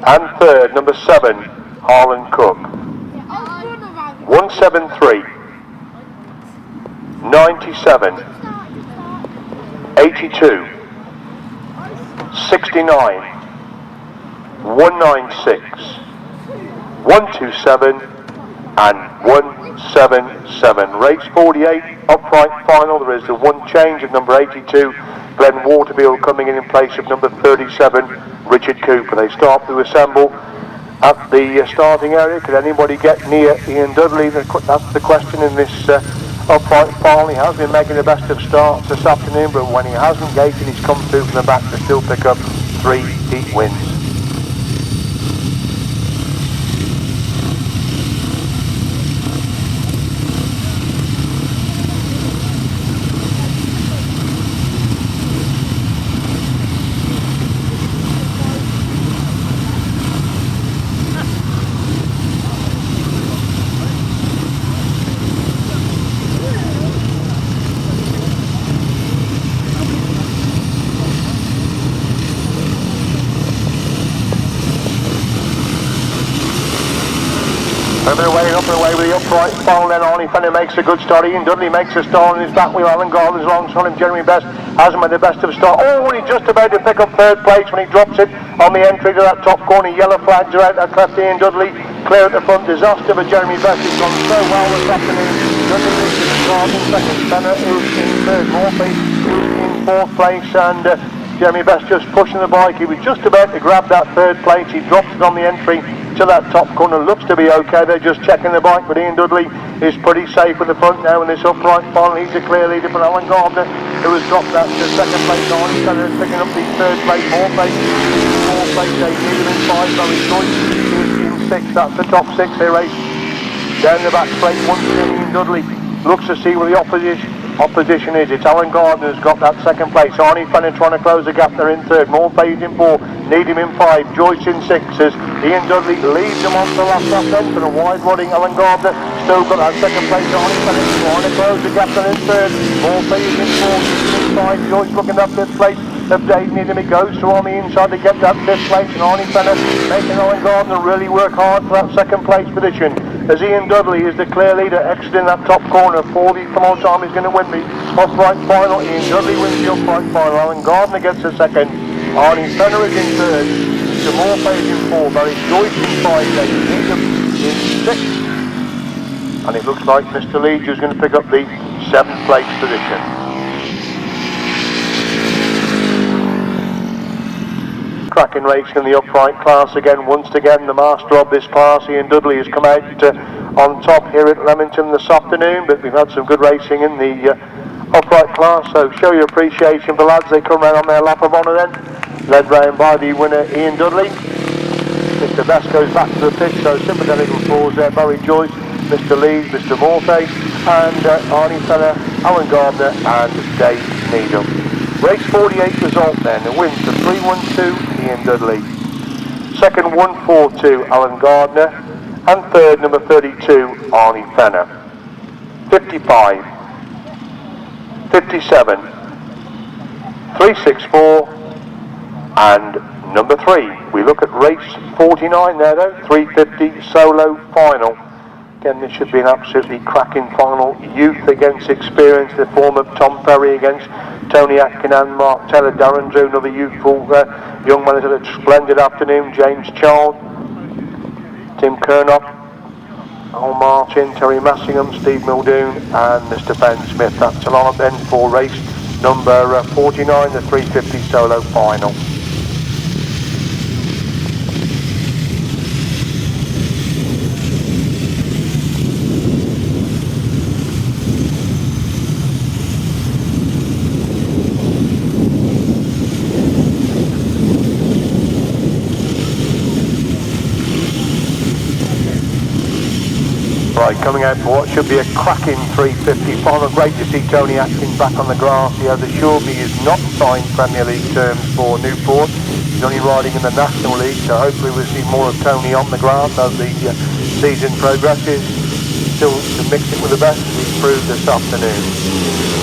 Speaker 1: And third, number 7, Harland Cook. 173, 97, 82, 69, 196, 127 and 177. Race 48, upright final. There is the one change of number 82, Glenn Waterfield, coming in place of number 37, Richard Cooper. They start to assemble at the starting area. Could anybody get near Ian Dudley? That's the question in this upright final. He has been making the best of starts this afternoon, but when he hasn't gated, he's come through from the back to still pick up 3 heat wins. Up and away with the upright final. Then Arnie Fenner makes a good start. Ian Dudley makes a start on his back wheel. Alan Gardner's alongside him. Jeremy Best hasn't made the best of start. Oh, and he's just about to pick up third place when he drops it on the entry to that top corner. Yellow flags are out. That left Ian Dudley clear at the front. Disaster for Jeremy Best. He's gone so well this afternoon. Dudley is in Gardner second. Fenner is in third. Morphy is in fourth place, and Jeremy Best just pushing the bike. He was just about to grab that third place. He drops it on the entry to that top corner. Looks to be okay. They're just checking the bike, but Ian Dudley is pretty safe at the front now in this upright final. He's a clear leader for Alan Gardner, who has dropped that to second place. Arnie Fenner is picking up the third place. Fourth place, they need him in 5. Barrie Joyce is in 6. That's the top 6 they race. Down the back straight once again, Ian Dudley looks to see where the opposition is. It's Alan Gardner who's got that second place. Arnie Fenner trying to close the gap there in third. Morphy in 4. Need him in 5. Joyce in 6 as Ian Dudley leads him on to the last end for the wide rodding Alan Gardner. Still got that second place. Arnie Fenner trying to close the gap there in third. Morphy in 4. In 5. Joyce looking at fifth place of Dave Needham. It goes through on the inside to get that fifth place, and Arnie Fenner making Alan Gardner really work hard for that second place position. As Ian Dudley is the clear leader, exiting that top corner for the come on time. He's going to win the upright final. Ian Dudley wins the upright final. Alan Gardner gets a second. Arnie Fenner is in third. Mr. Morphy is in 4. Barrie Joyce in 5. Dave Needham in 6. And it looks like Mr. Leeds is going to pick up the 7th place position. Cracking racing in the upright class again. Once again, the master of this class, Ian Dudley, has come out on top here at Leamington this afternoon, but we've had some good racing in the upright class, so show your appreciation for lads. They come round on their lap of honour then, led round by the winner Ian Dudley. Mr. Best goes back to the pitch, so sympathetic applause there. Barrie Joyce, Mr. Leeds, Mr. Morphy, and Arnie Fenner, Alan Gardner and Dave Needham. Race 48 result then, a win for 312 Ian Dudley, second 142 Alan Gardner, and third number 32 Arnie Fenner. 55, 57, 364 and number 3. We look at race 49 there though, 350 solo final. Again, this should be an absolutely cracking final. Youth against experience, the form of Tom Ferry against Tony Atkin and Mark Taylor. Darren Drew, another youthful young man, has had a splendid afternoon. James Childe, Tim Kernock, Al Martin, Teri Massingham, Steve Muldoon and Mr. Ben Smith. That's a lot then for race number 49, the 350 solo final. coming out for what should be a cracking 350 final. Great to see Tony Atkin back on the grass. He has assured me he's not signed Premier League terms for Newport. He's only riding in the National League, so hopefully we'll see more of Tony on the grass as the season progresses. Still to mix it with the best as he's proved this afternoon.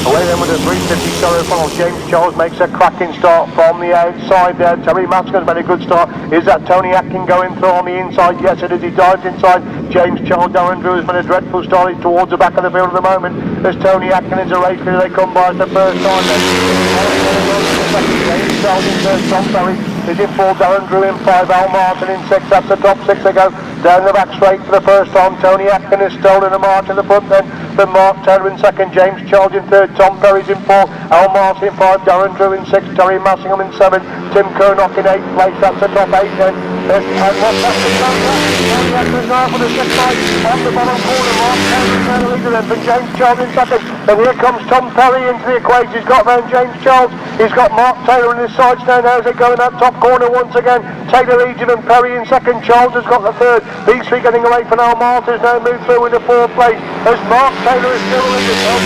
Speaker 1: Away then with a 350 solo final. James Charles makes a cracking start from the outside there. Teri Massingham's made a good start. Is that Tony Atkin going through on the inside? Yes, it is. He dives inside. James Charles, Darren Drew has made a dreadful start. He's towards the back of the field at the moment. There's Tony Atkin is a race leader. They come by as the first time. James Charles in third. John Cox is in four. Darren Drew in five. Al Martin in six. That's the top six they go. Down the back straight for the first time. Tony Atkin is stolen a march in the front then. Then Mark Taylor in second. James Charles in third. Tom Perry's in four. Al Martin in five. Darren Drew in six. Teri Massingham in seven. Tim Kernock in eighth place. That's the top eight then. And what's that for Tony Atkin? Tony Atkin now for the sixth place on the bottom corner. Mark Taylor in the leader then for James Charles in second. And here comes Tom Perry into the equation. He's got round James Charles. He's got Mark Taylor in his sides now. As they go in that top corner once again. Taylor leads him and Perry in second. Charles has got the third. These three getting away from Al Martin has now moved through into fourth place. As Mark Taylor is still in the top.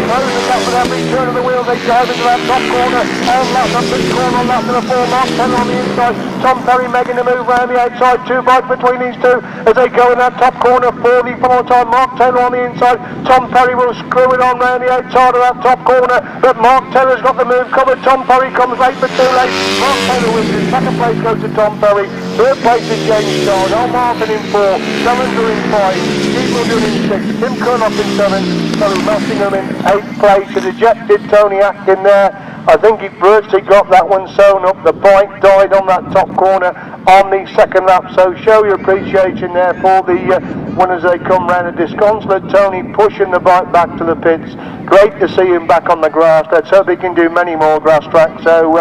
Speaker 1: Closes up with every turn of the wheel. They dive into that top corner. And left up the corner on left to the four. Mark Taylor on the inside. Tom Perry making the move round the outside. Two bikes between these two as they go in that top corner for the final time. Mark Taylor on the inside. Tom Perry will screw it on round the outside of that top corner. But Mark Taylor's got the move covered. Tom Perry comes late but too late. Mark Taylor wins it. Second place goes to Tom Perry. Third place is James Charles. Al Martin in four. Darren Drew in five. Steve Muldoon in six. Tim Kernock in seven. Teri Massingham in eighth place. It ejected Tony Atkin there. I think he virtually got that one sewn up. The bike died on that top corner on the second lap. So show your appreciation there for the winners. They come round. A disconsolate Tony pushing the bike back to the pits. Great to see him back on the grass. Let's hope he can do many more grass tracks. So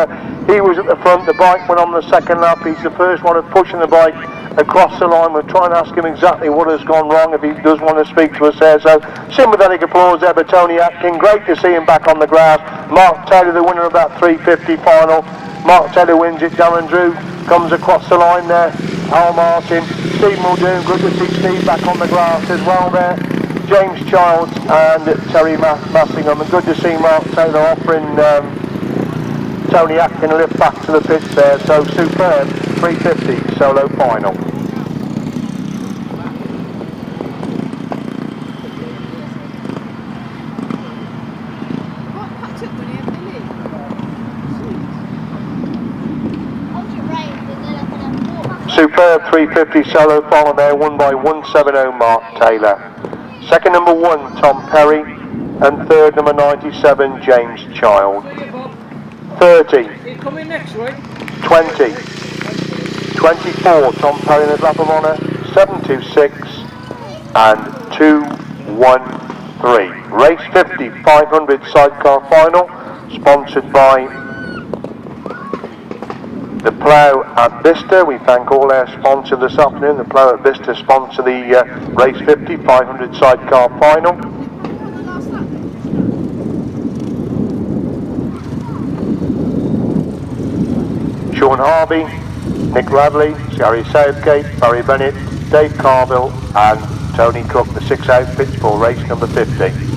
Speaker 1: he was at the front. The bike went on the second lap. He's the first one of pushing the bike across the line. We'll try and ask him exactly what has gone wrong if he does want to speak to us there. So sympathetic applause there for Tony Atkin. Great to see him back on the grass. Mark Taylor the winner of that 350 final. Mark Taylor wins it. Darren Drew comes across the line there. Al Martin, Steve Muldoon, good to see Steve back on the grass as well there. James Childe and Teri Massingham, and good to see Mark Taylor offering Tony Atkin a lift back to the pits there. So superb 350 solo final. Superb 350 solo final there, won by 170 Mark Taylor. Second number 1 Tom Perry, and third number 97 James Childe. 30, 20, 24 Tom Perry in his lap of honour, 726 and 213. Race 50 500 sidecar final, sponsored by the Plough at Vista. We thank all our sponsors this afternoon. The Plough at Vista sponsor the Race 50 500 sidecar final. Shaun Harvey, Nick Radley, Gary Southgate, Barrie Bennett, Dave Carvell and Tony Cook, the 6 outfits for race number 50.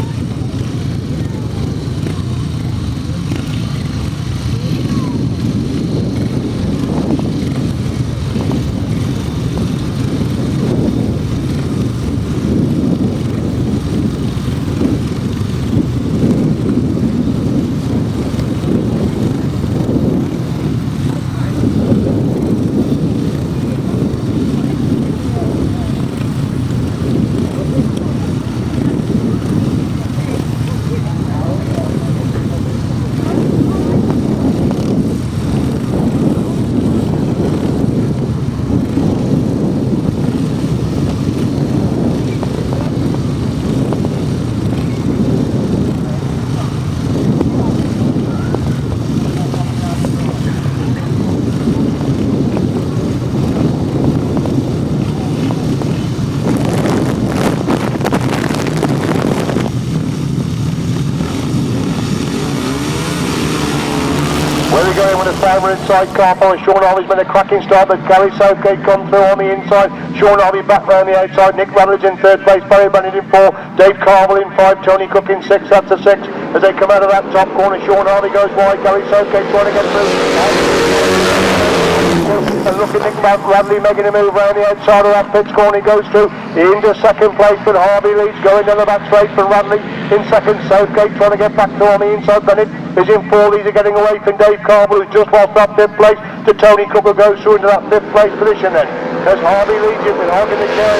Speaker 1: Where are we going with a favourite inside car for Shaun Harvey's made a cracking start, but Gary Southgate come through on the inside. Shaun Harvey back round the outside. Nick Radley's in third place, Barrie Bennett in 4, Dave Carvell in 5, Tony Cook in 6, that's a 6. As they come out of that top corner, Shaun Harvey goes wide, Gary Southgate trying to get through. And look at Nick Radley making a move around the outside of that pits corner. He goes through into second place, but Harvey leads going down the back straight for Radley. In second, Southgate trying to get back to on the inside. Bennett is in 4. These are getting away from Dave Carvell, who's just lost that 5th place to Tony Cook, who goes through into that 5th place position then. As Harvey leads it with Hogg in the chair.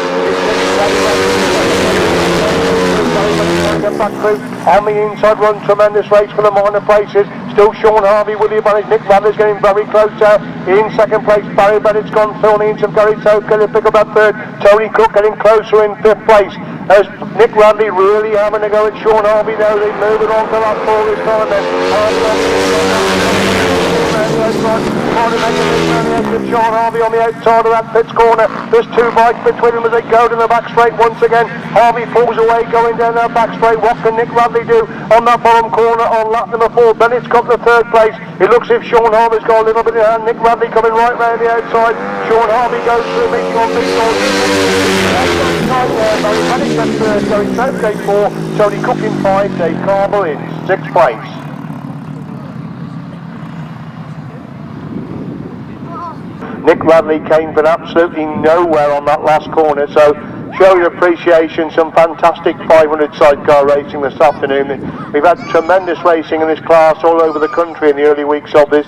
Speaker 1: Get back through on the inside run, tremendous race for the minor places. Still Shaun Harvey with the advantage. Nick Radley's getting very close out. In second place, Barrie Bennett's gone through on the inside. Gary Southgate to pick up that 3rd. Tony Cook getting closer in 5th place. As Nick Radley really having to go at Shaun Harvey now. They move it on to that 4 this time then. Shaun Harvey on the outside of that pits corner. There's 2 bikes between them as they go to the back straight once again. Harvey pulls away going down that back straight. What can Nick Radley do on that bottom corner on lap number 4? Bennett's got the 3rd place. It looks as if Shaun Harvey's got a little bit in hand. Nick Radley coming right round the outside. Shaun Harvey goes through meeting on big goals. Barrie Bennett gets going Southgate 4, Tony Cook in 5, Dave Carvell in 6th place. Nick Radley came from absolutely nowhere on that last corner, so show your appreciation. Some fantastic 500 sidecar racing this afternoon. We've had tremendous racing in this class all over the country in the early weeks of this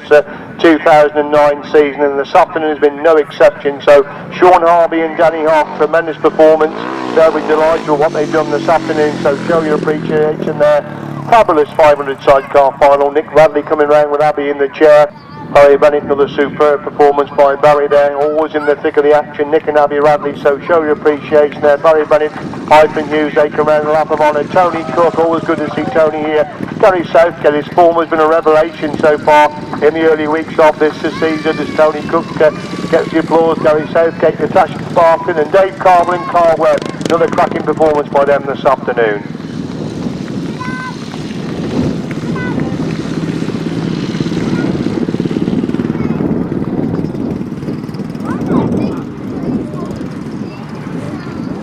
Speaker 1: 2009 season, and this afternoon has been no exception. So Shaun Harvey and Danny Hogg, tremendous performance. They'll be delighted with what they've done this afternoon, so show your appreciation there. Fabulous 500 sidecar final. Nick Radley coming round with Abi in the chair. Barrie Bennett, another superb performance by Barrie there, always in the thick of the action, Nick and Abi Radley, so show your appreciation there. Barrie Bennett, Eifion Hughes, they come round the lap of honour. Tony Cook, always good to see Tony here. Gary Southgate, his form has been a revelation so far in the early weeks of this season as Tony Cook gets the applause. Gary Southgate, Natasha Bartlett and Dave Carvell and Carwell, another cracking performance by them this afternoon.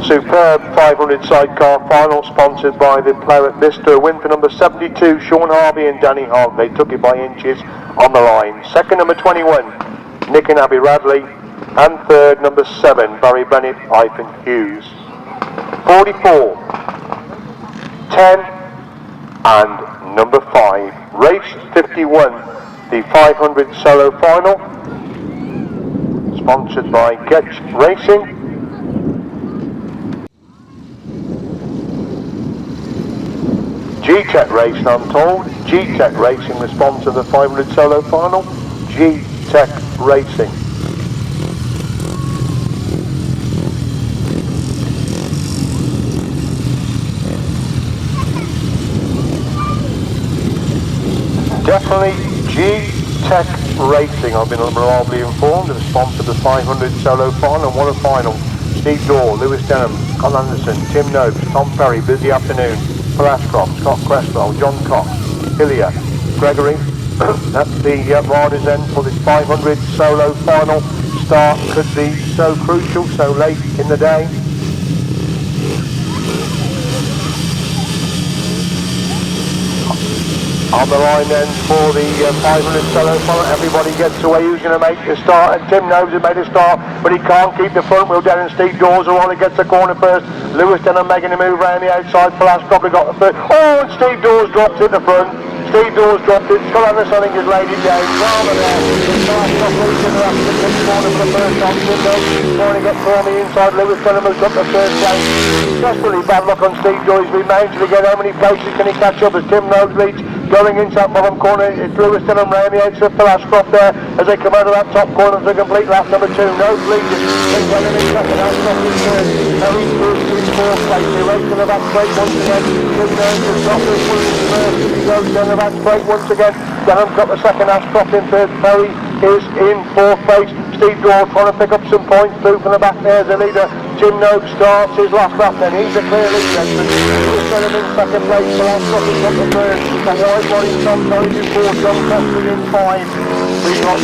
Speaker 1: Superb 500 sidecar final sponsored by the Claret Vista. Win for number 72, Shaun Harvey and Danny Hogg. They took it by inches on the line. Second, number 21, Nick and Abi Radley. And third, number 7, Barrie Bennett, Eifion Hughes. 44, 10 and number 5. Race 51, the 500 solo final. Sponsored by Getch Racing. G-Tech Racing, I'm told. G-Tech Racing, the sponsor of the 500 solo final. G-Tech Racing. Definitely G-Tech Racing, I've been reliably informed, the sponsor of the 500 solo final. What a final. Steve Dorr, Lewis Denham, Con Anderson, Tim Nobes, Tom Ferry, busy afternoon. For Ashcroft, Scott Cresswell, John Cox, Elliott, Gregory. That's the riders then for this 500 solo final. Start could be so crucial, so late in the day. On the line then for the 500 solo final, everybody gets away. Who's going to make the start? And Tim Nobes has made a start, but he can't keep the front wheel down, and Steve Dawes are on and gets the corner first. Lewis Denham making a move around the outside. Flash probably got the first. Oh, and Steve Dawes dropped it in the front. Steve Dawes dropped it. Scott Anderson, I think, has laid it down. Rather there. Ashcroft leads in the corner for the first time. Tim Nobes trying to get through on the inside. Lewis Denham has got the first place. Desperately bad luck on Steve Dawes. He's mounted again. How many places can he catch up as Tim Nobes leads? Going into that bottom corner, it's Lewis Denham round the edge of Phil Ashcroft there as they come out of that top corner to complete lap number 2. No lead. They're running in second. Ashcroft in third. Harry Cook in 4th place. They race to the back straight once again. Tim Nobes has got this one in first. He goes down the back straight once again. Denham's got the second. Ashcroft in third. Ferry is in 4th place. Steve Dorr trying to pick up some points through from the back there as the leader. Tim Nobes starts his last lap then. He's a clear lead gentleman. Lewis Denham in second place. The last stop is up the third. The wide one in Tom Terry before John Cox in 5. We've got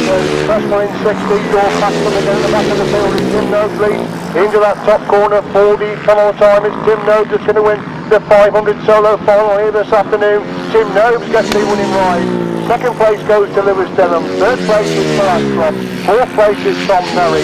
Speaker 1: Cresswell in 6. Door Cresswell again at the back of the field. It's Tim Nobes lead into that top corner for the final time. It's Tim Nobes that's going to win the 500 solo final here this afternoon. Tim Nobes gets the winning ride. Second place goes to Lewis Denham. Third place is for Ashcroft. Fourth place is Tom Terry.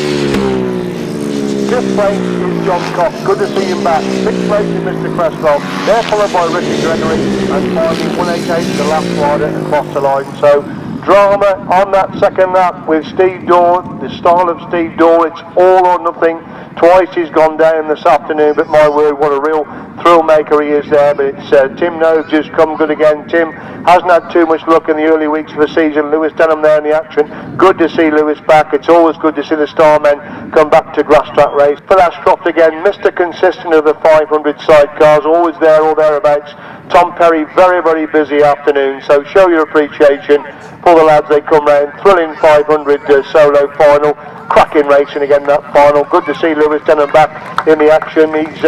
Speaker 1: Fifth place is John Cox. Good to see him back. Sixth place is Mr. Cresswell. They're followed by Richard Gregory and finally 188 the last rider across the line. So drama on that second lap with Steve Dorr, the style of Steve Dorr. It's all or nothing. Twice he's gone down this afternoon, but my word, what a real thrill maker he is there. But it's Tim Nobes just come good again. Tim hasn't had too much luck in the early weeks of the season. Lewis Denham there in the action. Good to see Lewis back. It's always good to see the star men come back to Grasstrack race. For Ashcroft again, Mr. Consistent of the 500 sidecars, always there or thereabouts. Tom Perry, very, very busy afternoon, so show your appreciation for the lads. They come round, thrilling 500 solo final, cracking racing again that final. Good to see Lewis Denham back in the action. He's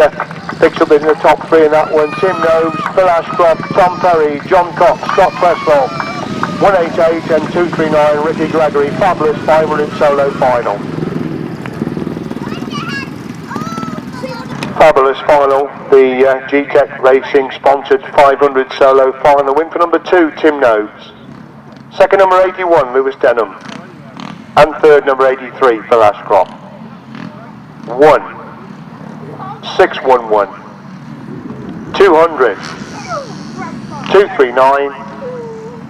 Speaker 1: picks up in the top 3 in that one. Tim Nobes, Phil Ashcroft, Tom Perry, John Cox, Scott Cresswell, 188 and 239, Ricky Gregory. Fabulous 500 solo final. Fabulous final, the G-Tech Racing sponsored 500 solo final. Win for number 2, Tim Nobes. Second number 81, Lewis Denham. And third number 83, Phil Ashcroft. 1-6-1-1, 200, 239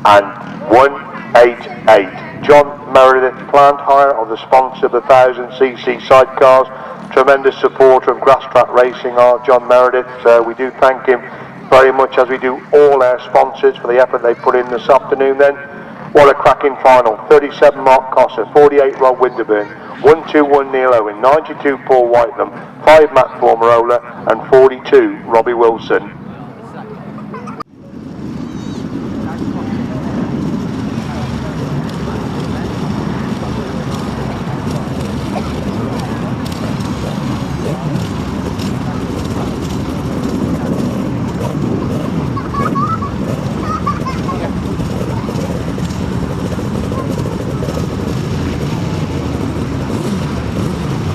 Speaker 1: and 188. John Meredith, plant hire of the sponsor of the 1000cc sidecars. Tremendous supporter of Grasstrack Racing, our John Meredith. We do thank him very much, as we do all our sponsors, for the effort they put in this afternoon then. What a cracking final. 37 Mark Cossar, 48 Rob Winterburn, 121 Neil Owen, 92 Paul Whitelam, 5 Matt Fumarola and 42 Robbie Wilson.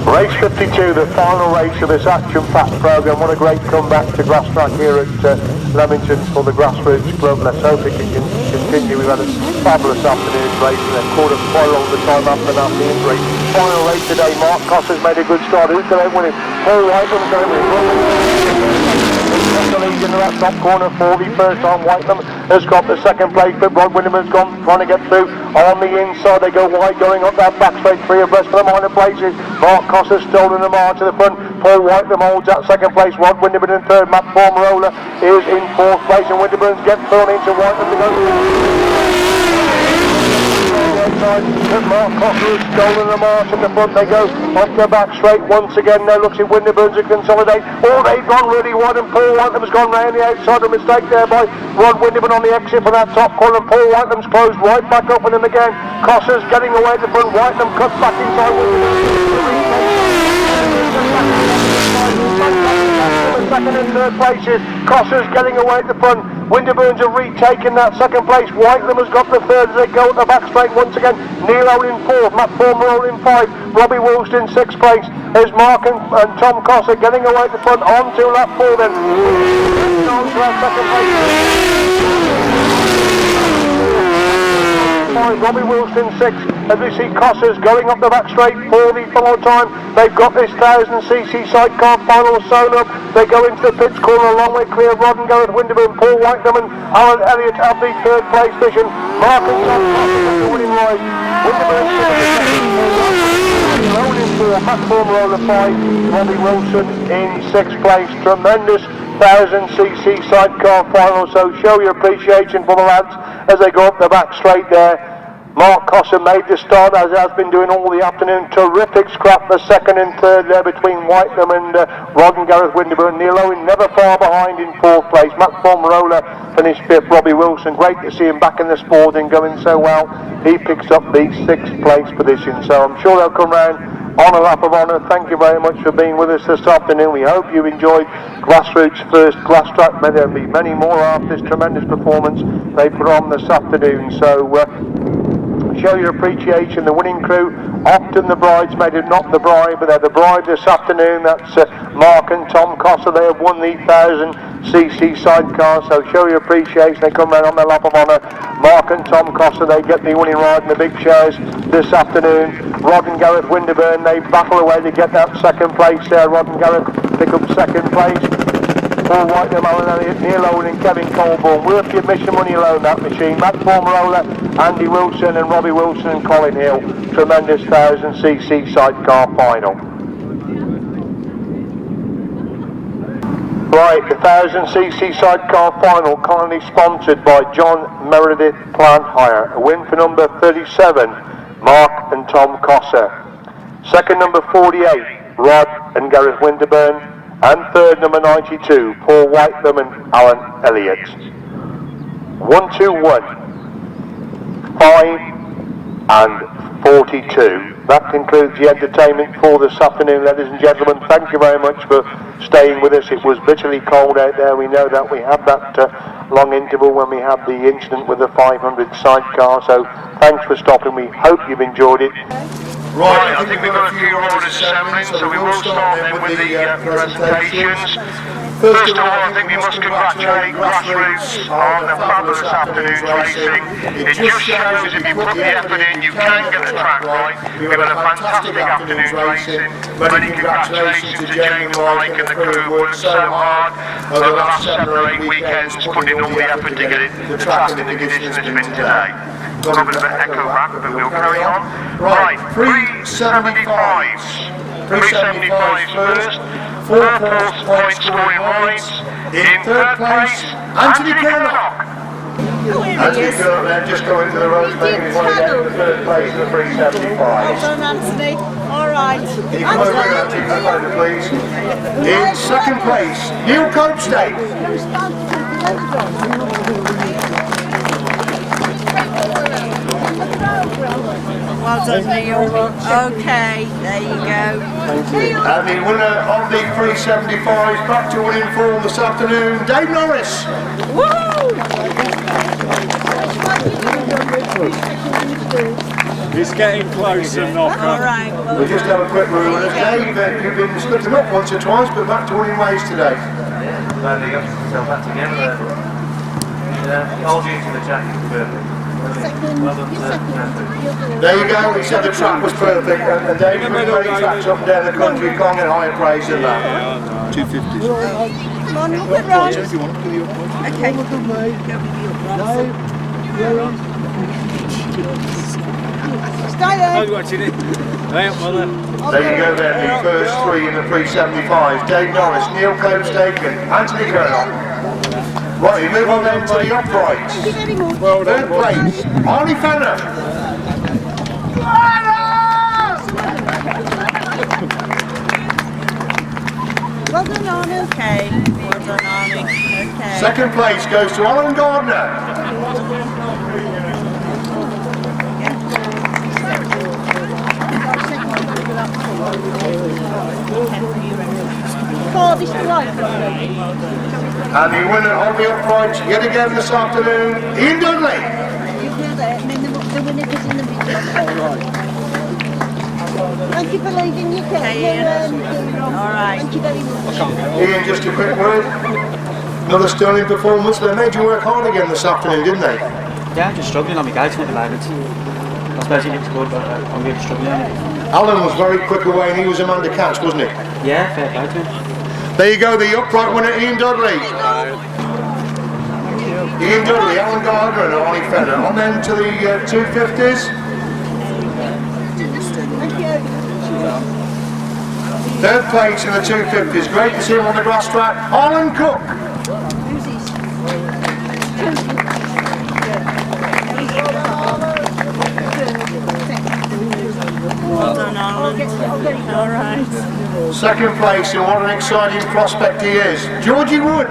Speaker 1: Race 52, the final race of this action-packed programme. What a great comeback to Grasstrack here at Leamington for the Grassroots Club. Let's hope it can continue. We've had a fabulous afternoon racing. They've caught up quite a long time after that injury. Final race today, Mark Cossar's made a good start. Who's going to win it? Paul Whitelam's going to win it. The lead into that top corner for the first time. Whitelam has got the second place, but Rod Winterburn has gone trying to get through on the inside. They go wide, going up that back straight, 3 abreast for the minor places. Mark Cossar stolen the march to the front. Paul Whitelam holds that second place. Rod Winterburn in third. Matt Fumarola is in fourth place, and Winterburn's getting thrown into Whitelam to go. Mark Cossar has stolen the march at the front. They go off the back straight once again. Now looks at Winterburn to consolidate. Oh, they've gone really wide, and Paul Whitelam's gone round the outside. A mistake there by Rod Winterburn on the exit for that top corner. Paul Whitelam's closed right back up with him again. Cossar's getting away at the front. Whitelam cuts back inside second and third places. Cossar's getting away at the front. Winterburn's have retaken that second place. Whitelam has got the third as they go at the back straight once again. Neil Owen in fourth, Matt Fumarola in 5, Robbie Wilson in 6th place. There's Mark and Tom Cossar getting away at the front on to lap 4 then. On to that second place. Robbie Wilson 6th, as we see Cossar's going up the back straight for the follow time. They've got this 1000cc sidecar final sewn up. They go into the pits corner a long way clear. Rod and Gareth, Winterburn, Paul Whitelam and Alan Elliott have the third place position. Mark and John Cox are the winning ride. Winterburn in 4, Matt Fumarola 5, Robbie Wilson in 6th place. Tremendous 1000cc sidecar final, so show your appreciation for the lads as they go up the back straight there. Mark Cossar made the start, as has been doing all the afternoon. Terrific scrap the second and third there between Whitelam and Rod and Gareth Winterburn. Neil Owen never far behind in fourth place. Fumarola finished fifth. Robbie Wilson, great to see him back in the sport and going so well. He picks up the sixth place position, so I'm sure they'll come round on a lap of honour. Thank you very much for being with us this afternoon. We hope you enjoyed Grassroots' first Grasstrack. May there be many more after this tremendous performance they put on this afternoon. So show your appreciation. The winning crew, often the bridesmaid, if not the bride, but they're the bride this afternoon. That's Mark and Tom Cossar. They have won the 1000cc sidecar, so show your appreciation. They come round on their lap of honour. Mark and Tom Cossar, they get the winning ride in the big chairs this afternoon. Rod and Gareth Winterburn, they battle away to get that second place there. Rod and Gareth pick up second place. Paul Whitelam, Alan Elliott, Neil Owen and Kevin Colborne. Worth your admission money alone, that machine. Matt Fumarola, Andy Wilson and Robbie Wilson and Colin Hill. Tremendous 1000cc sidecar final. Right, the 1000cc sidecar final kindly sponsored by John Meredith Plant Hire. A win for number 37, Mark and Tom Cossar. Second, number 48, Rod and Gareth Winterburn. And third, number 92, Paul Whitelam and Alan Elliott. 1, 2, 1, 5 and 42. That concludes the entertainment for this afternoon, ladies and gentlemen. Thank you very much for staying with us. It was bitterly cold out there. We know that. We had that long interval when we had the incident with the 500 sidecar. So thanks for stopping. We hope you've enjoyed it. Right, I think we've got a few riders assembling, so we will start then with the presentations. First of all, I think we must congratulate Grassroots on the fabulous afternoon's racing. It just shows if you put the effort in, you can get the track right. We've had a fantastic afternoon's racing. Many congratulations to Jamie, Mike and the crew who worked so hard over the last 7 or 8 weekends, putting all the effort to get the track in the condition it's been today. Got a bit of an echo back, but we'll carry on. Right, 375s. 375s first. 4 point scoring rides. In third place, Anthony Kernock. Anthony Kernock then just going to the road, making his way down to third place in the 375s.
Speaker 2: Well done, Anthony. All right.
Speaker 1: Can you come over here, Anthony, come over, please? In second place, Neil Copestake.
Speaker 2: Well done, Neil. Okay, there you go.
Speaker 1: Thank you. And the winner of the 375s, back to winning form this afternoon, Dave Norris.
Speaker 2: Woo!
Speaker 3: It's getting closer, knock
Speaker 2: All right. Well,
Speaker 1: We'll just have a quick rule. Dave, you've been splitting up once or twice, but back to winning ways today.
Speaker 4: Glad they got themselves back together there. Yeah, all due to the jacket.
Speaker 1: There you go, he said the track was perfect, and Dave really made tracks up and down the country, can't get higher praise than that.
Speaker 3: 250s.
Speaker 2: come on, look at Ron.
Speaker 3: If you want to do the upright.
Speaker 2: Okay. Stay there.
Speaker 3: I'm watching it. Hey up, mother.
Speaker 1: There you go then, the first three in the 375s. Dave Norris, Neil Copestake and Anthony Kernock. Right, we move on then to the uprights. Third place, Arnie Fenner.
Speaker 2: Well done, Arnie. Okay. Well done, Arnie. Okay.
Speaker 1: Second place goes to Alan Gardner. And the winner of the uprights yet again this afternoon, Ian Dudley.
Speaker 2: You do that, and then the winner goes in the middle. Thank you for leading your team. All right. Thank you very much.
Speaker 1: Ian, just a quick word. Another sterling performance. They made you work hard again this afternoon, didn't they?
Speaker 5: Yeah, I'm just struggling on my gating at the moment. I suppose it looks good, but I'm really struggling on it.
Speaker 1: Alan was very quick away and he was a man to catch, wasn't he?
Speaker 5: Yeah, fair play to him.
Speaker 1: There you go, the upright winner, Ian Dudley. Ian Dudley, Alan Gardner and Arnie Fenner. On then to the 250s. Third place in the 250s. Great to see him on the grass track. Harland Cook.
Speaker 2: All right.
Speaker 1: Second place, and what an exciting prospect he is, Georgie Wood.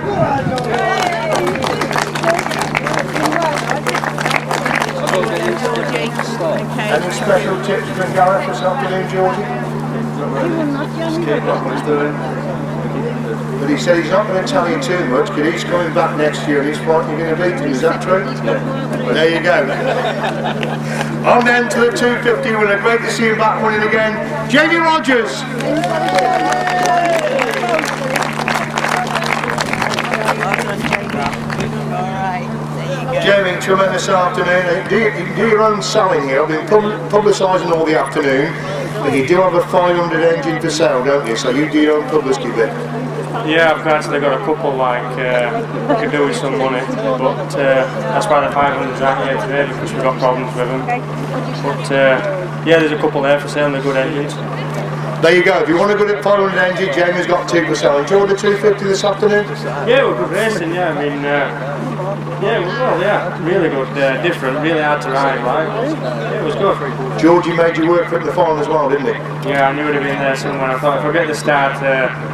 Speaker 2: Georgie. Okay.
Speaker 1: Any special tips from Gareth this afternoon, Georgie?
Speaker 6: Just keep up what he's doing.
Speaker 1: But he said he's not going to tell you too much because he's coming back next year and he's fighting you're going to beat him. Is that true?
Speaker 6: Yeah.
Speaker 1: Well, there you go. On then to the 250 winner. Great to see him back winning again. Jamie Rodgers. Jamie, tremendous afternoon. Do your own selling here. I've been publicising all the afternoon, but you do have a 500 engine for sale, don't you? So you do your own publicity bit.
Speaker 7: Yeah, I've actually got a couple like we could do with some money, but that's why the 500's out here today because we've got problems with them. But yeah, there's a couple there for sale and they're good engines.
Speaker 1: There you go. If you want a good 500 engine, Jamie's got 2 for sale. Enjoy the 250 this afternoon?
Speaker 7: Yeah, we're good racing. Yeah, I mean, really good, different, really hard to ride. Right? Yeah, it was good.
Speaker 1: Georgie made you work for it in the final as well, didn't he?
Speaker 7: Yeah, I knew he'd have been there somewhere. I thought if I get the start,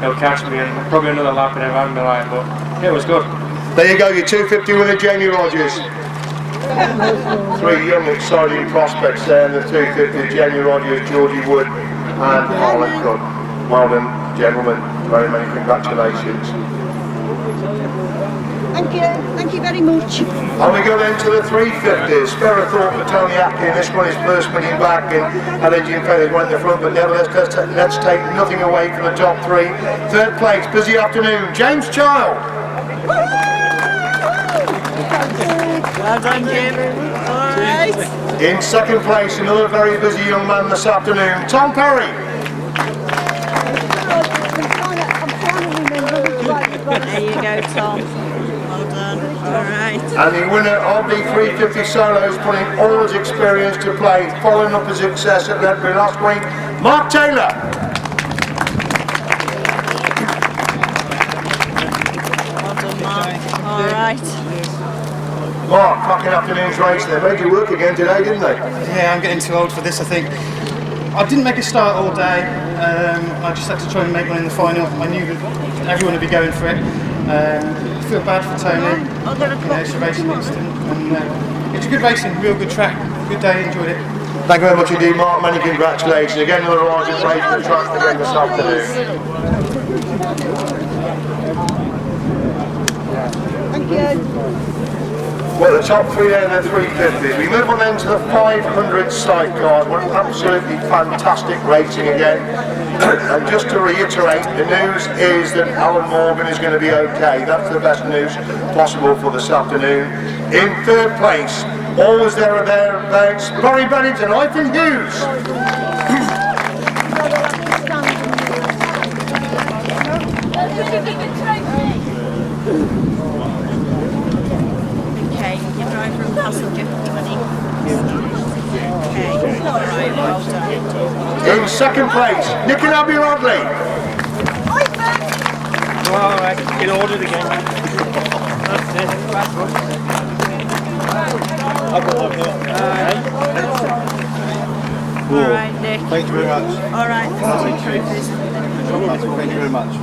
Speaker 7: he'll catch me and probably another lap and have me like. But yeah, it was good.
Speaker 1: There you go. Your 250 winner, Jamie Rodgers. 3 young, exciting prospects there in the 250. Jamie Rodgers, Georgie Wood, and Harland Cook. Well done, gentlemen. Very many congratulations.
Speaker 2: Thank you very much.
Speaker 1: And we go then to the 350s. Spare a thought for Tony Atkin. This one is first winning back and Elliott went in the front, but nevertheless let's take nothing away from the top 3. Third place, busy afternoon, James Childe.
Speaker 2: Well done, Jim. All right.
Speaker 1: In second place, another very busy young man this afternoon, Tom Perry.
Speaker 2: There you go, Tom. Well done. All right.
Speaker 1: And the winner of the 350 solos, putting all his experience to play, following up his success at Ledbury last week, Mark Taylor.
Speaker 2: Well done, Mark. All right.
Speaker 1: Mark, cracking afternoon's race. They made you work again today, didn't they?
Speaker 5: Yeah, I'm getting too old for this, I think. I didn't make a start all day. I just had to try and make one in the final. I knew that everyone would be going for it. I feel bad for Tony. It's a racing incident. And, it's a good racing, real good track. Good day, enjoyed it.
Speaker 1: Thank you very much indeed, Mark. Many congratulations. Again, another rising race for the track again this afternoon.
Speaker 2: Thank you.
Speaker 1: Well, the top 3 there in the 350s. We move on then to the 500 sidecars. What absolutely fantastic racing again. And just to reiterate, the news is that Alan Morgan is going to be okay. That's the best news possible for this afternoon. In third place, always there or thereabouts, Barrie Bennett and Eifion Hughes.
Speaker 2: Okay, you drive from passenger. Okay, all right, well done.
Speaker 1: In second place, Nick and Abi Radley.
Speaker 7: All right, get ordered again.
Speaker 2: All right, Nick.
Speaker 6: Thank you very much.
Speaker 2: All right.
Speaker 6: Thank you very much.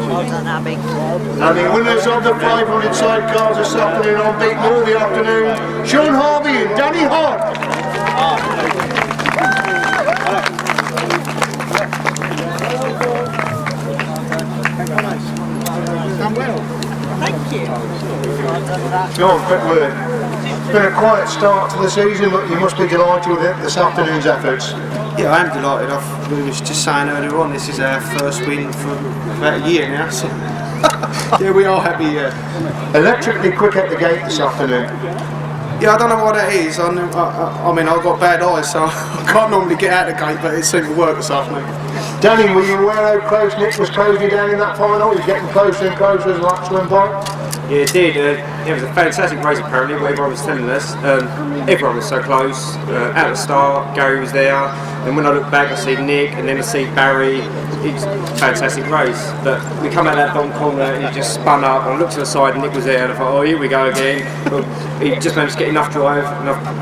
Speaker 2: Well done, Abi.
Speaker 1: And the winners of the 500 sidecars this afternoon, on beaten all the afternoon, Shaun Harvey and Danny Hogg.
Speaker 2: Thank you.
Speaker 1: John, quick word. It's been a quiet start to the season, but you must be delighted with it, this afternoon's efforts.
Speaker 8: Yeah, I am delighted. We was just saying earlier on, this is our first win for about a year now, so yeah, we are happy, yeah.
Speaker 1: Electrically quick at the gate this afternoon.
Speaker 8: Yeah, I don't know why that is. I mean, I've got bad eyes, so I can't normally get out of the gate, but it seemed to work this afternoon.
Speaker 1: Danny, were you aware how close Nick was closing down in that final? He's getting closer and closer as laps went by.
Speaker 9: Yeah, it did. It was a fantastic race apparently, what everyone was telling us. Everyone was so close. At the start, Gary was there. Then when I look back, I see Nick, and then I see Barrie. It's a fantastic race. But we come out that bottom corner, and he just spun up. I looked to the side, and Nick was there, and I thought, oh, here we go again. But he just managed to get enough drive.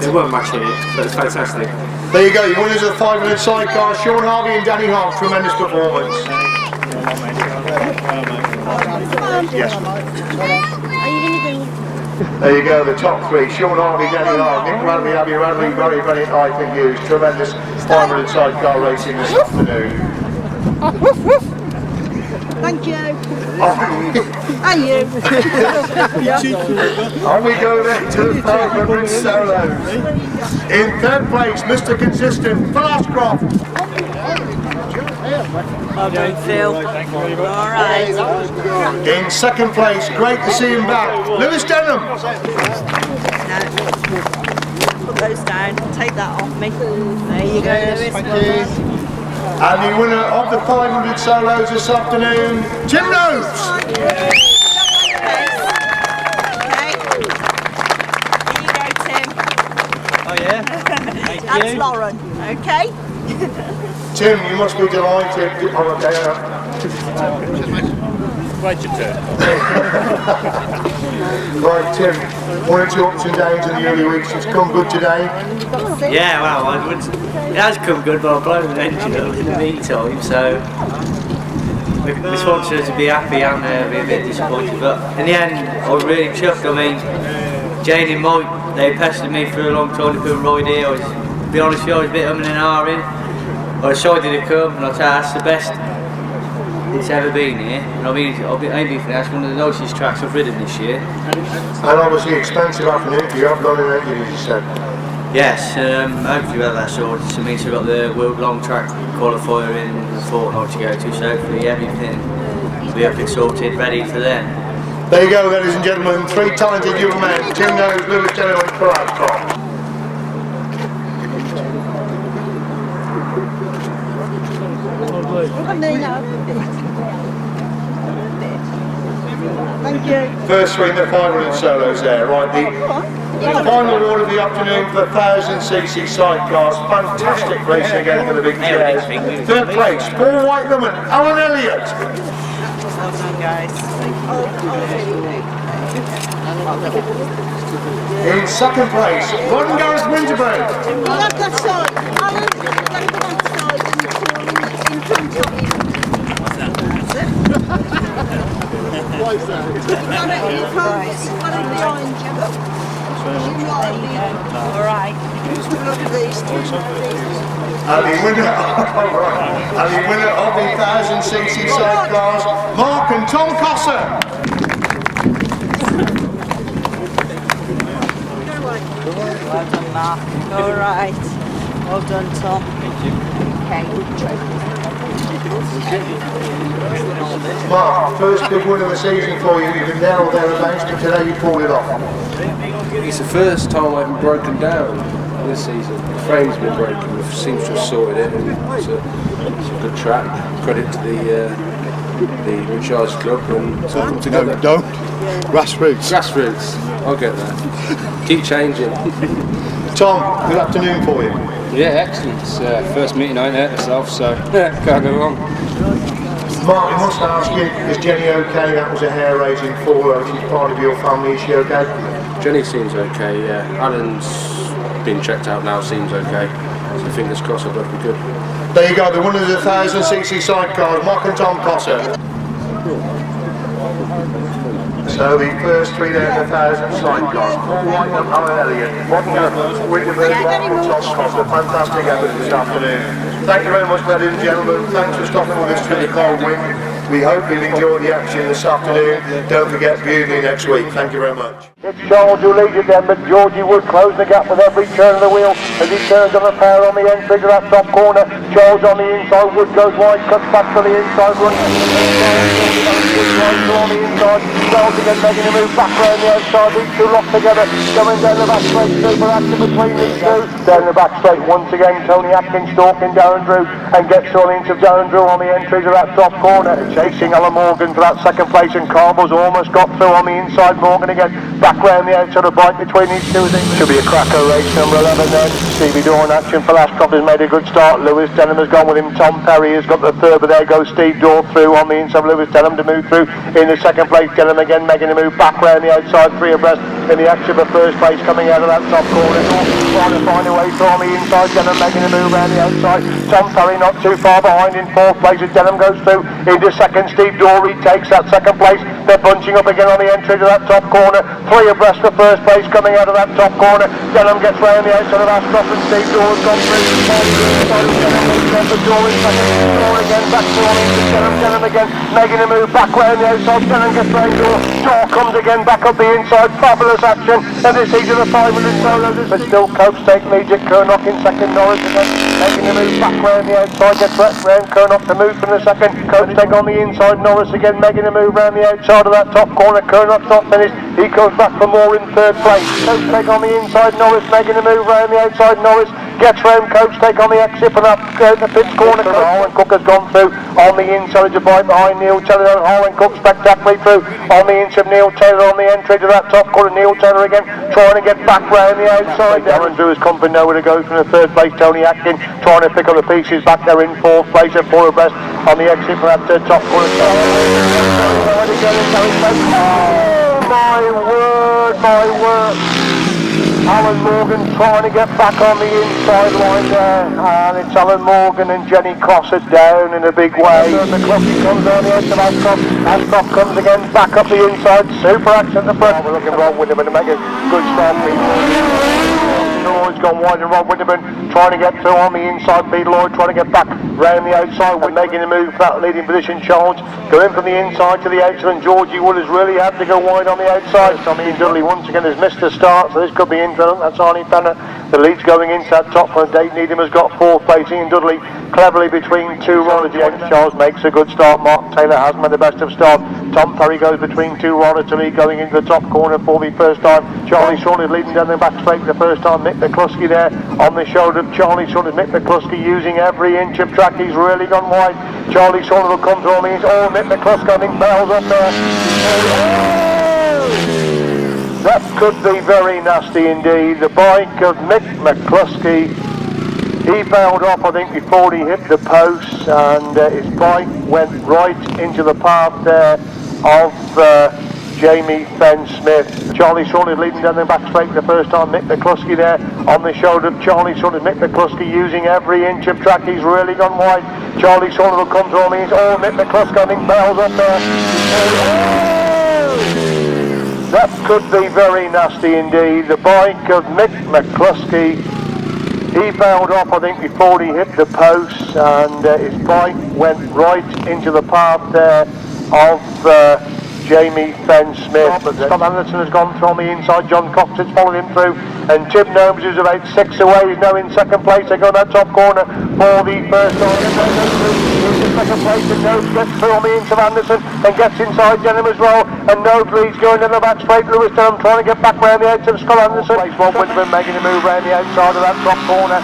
Speaker 9: There weren't much in it, but it's fantastic.
Speaker 1: There you go, your winners of the 500 sidecar, Shaun Harvey and Danny Hogg. Tremendous performance. Yes. There you go, the top three, Shaun Harvey, Danny Hogg, Nick Radley, Abi Radley, Barrie Bennett, Eifion Hughes. Tremendous 500 sidecar racing this afternoon.
Speaker 2: Thank you. And you.
Speaker 1: On we go then to the 500 solos. In third place, Mr. Consistent, Phil Ashcroft.
Speaker 2: Well done, Phil. All right.
Speaker 1: In second place, great to see him back, Lewis Denham.
Speaker 2: Put those down. Take that off me. There you go, Lewis.
Speaker 5: Thank you.
Speaker 1: And the winner of the 500 solos this afternoon, Tim Nobes.
Speaker 2: Okay. Here you go, Tim.
Speaker 3: Oh yeah? Thank
Speaker 2: That's
Speaker 3: you.
Speaker 2: Lauren. Okay.
Speaker 1: Tim, you must be delighted. Oh, okay.
Speaker 3: Wait your turn.
Speaker 1: Right, Tim, one or two ups and downs in the early weeks. It's come good today.
Speaker 10: Yeah, well, it has come good, but I've blown the engine up in the meantime, so we want her to be happy and be a bit disappointed. But in the end, I was really chuffed. I mean, Jane and Mike, they pestered me for a long time to put Lloyd here. To be honest with you, I was a bit umming and ahhing. I decided to come, and I'll tell you, that's the best it's ever been here. And I mean, that's one of the nicest tracks I've ridden this year.
Speaker 1: And obviously expensive afternoon for you. I've done it, as you said.
Speaker 10: Yes, hopefully we'll have that sorted. So it means we've got the World Long Track qualifier in a fortnight to go to, so hopefully everything will be up and sorted, ready for them.
Speaker 1: There you go, ladies and gentlemen, three talented young men, Tim Nobes, Lewis Denham and Phil Ashcroft.
Speaker 2: Thank you.
Speaker 1: First three in the 500 solos there, right? The final award of the afternoon for the 1000cc sidecars. Fantastic racing again for the big chairs. Third place, Paul Whitelam and Alan Elliott.
Speaker 2: Well done, guys.
Speaker 1: In second place, Rod and Gareth Winterburn.
Speaker 2: That's right. Alan, go to that side and you fall in front of you.
Speaker 5: Why is that?
Speaker 2: You can't see one behind you. All right. Look at these two.
Speaker 1: And the winner of the 1000cc sidecars, Mark and Tom Cossar.
Speaker 2: Well done, Mark. All right. Well done, Tom. Okay.
Speaker 1: Mark, first big win of the season for you. You've been there or thereabouts, but today you pulled it off.
Speaker 6: It's the first time I haven't broken down this season. The frame's been broken, it seems to have sorted it, and it's a good track. Credit to the Recharge Club and it's all come together.
Speaker 5: No, don't. Grassroots.
Speaker 6: Grassroots, I'll get there. Keep changing.
Speaker 1: Tom, good afternoon for you.
Speaker 11: Yeah, excellent. It's first meeting I ain't hurt myself, so can't go wrong.
Speaker 1: Mark, I must ask you, is Jenny okay? That was a hair-raising fall. She's part of your family. Is she okay?
Speaker 6: Jenny seems okay, yeah. Alan's been checked out now, seems okay. So fingers crossed, I'll both be good.
Speaker 1: There you go, the winners of the 1000cc sidecars, Mark and Tom Cossar. So the first three there in the 1000 sidecars, Paul Whitelam, Alan Elliott, Winterburn, Mark and Tom Cossar. Fantastic effort this afternoon. Thank you very much, ladies and gentlemen. Thanks for stopping with us through the cold wind. We hope you've enjoyed the action this afternoon. Don't forget, Bugley next week. Thank you very much. It's Childe who leads it then, but Georgie Wood closing the gap with every turn of the wheel as he turns on a pair on the entry to that top corner. Childe's on the inside, Wood goes wide, cuts back to the inside, runs on the inside. Childe again making a move back round the outside, these two locked together, going down the back straight, super action between these two. Down the back straight once again, Tony Atkin stalking Darren Drew and gets on into Darren Drew on the entry to that top corner. Chasing Alan Morgan for that second place, and Carvell's almost got through on the inside. Morgan again, back round the outside of bike between these two. Should be a cracker race, number 11 then. Stevie Dawn action for Ashcroft has made a good start. Lewis Denham has gone with him. Tom Perry has got the third, but there goes Steve Dawn through on the inside of Lewis Denham to move through. In the second place, Denham again making a move back round the outside, three abreast in the action for first place coming out of that top corner. Trying to find a way through on the inside, Denham making a move round the outside. Tom Perry not too far behind in fourth place as Denham goes through. Into second, Steve Dawn retakes that second place. They're bunching up again on the entry to that top corner. Three abreast for first place coming out of that top corner. Denham gets round the outside of Ashcroft and Steve Dawn's gone through. Dawn again, back to on into Denham again, making a move back round the outside. Denham gets round Dawn. Dawn comes again back up the inside. Fabulous action. And this each of the 500 solos. But still Coates take lead at Kernock in second. Norris again, making a move back round the outside. Gets round Kernock to move from the second. Coates take on the inside. Norris again making a move round the outside of that top corner. Kernock's not finished. He comes back for more in third place. Coates take on the inside. Norris making a move round the outside. Norris gets round Coates, take on the exit for that the pits corner. Harland Cook has gone through on the inside of bike behind Neil Taylor. Harland Cook spectacularly through on the inside of Neil Taylor on the entry to that top corner. Neil Taylor again trying to get back round the outside. Darren Drew has come for nowhere to go from the third place. Tony Atkin trying to pick up the pieces back there in fourth place at four abreast on the exit for that top corner. Oh my word, my word. Alan Morgan trying to get back on the inside line there, and it's Alan Morgan and Jenny Cossar down in a big way. McLusky comes on the edge of Ashcroft. Ashcroft comes again back up the inside. Super action at the front. We're looking at Rob Winterburn to make a good start. Lloyd's gone wide, and Rob Winterburn trying to get through on the inside. Pete Lloyd trying to get back round the outside. We're making a move for that leading position. Childe going from the inside to the outside, and Georgie Wood has really had to go wide on the outside. Tommy Dudley once again has missed the start, so this could be interesting. That's Arnie Fenner. The lead's going into that top one. Dave Needham has got fourth place. Ian Dudley cleverly between two riders. Charles makes a good start. Mark Taylor has made the best of start. Tom Perry goes between two riders to lead going into the top corner for the first time. Charlie Shaun is leading down the back straight for the first time. Mick McLusky there on the shoulder of Charlie Shaun. Mick McLusky using every inch of track. He's really gone wide. Charlie Shaun will come through on the inside. Oh, Mick McLusky, I think, bails up there. That could be very nasty indeed. The bike of Mick McLusky, he bailed off I think before he hit the post, and his bike went right into the path there of Jamie Smith. Charlie Shaun is leading down the back straight for the first time. Mick McLusky there on the shoulder of Charlie Shaun. Mick McLusky using every inch of track. He's really gone wide. Charlie Shaun will come through on the inside. Oh, Mick McLusky, I think, bails up there. That could be very nasty indeed. The bike of Mick McLusky, he bailed off I think before he hit the post, and his bike went right into the path there of Jamie Smith. Scott Anderson has gone through on the inside. John Cox has followed him through, and Tim Nobes, who's about 6 away, is now in second place. They go on that top corner for the first time. In second place, and Nobes gets through on the inside of Anderson and gets inside Denham as well. And Nobes leads going down the back straight. Lewis Denham trying to get back round the outside of Scott Anderson. Rob Winterburn making a move round the outside of that top corner.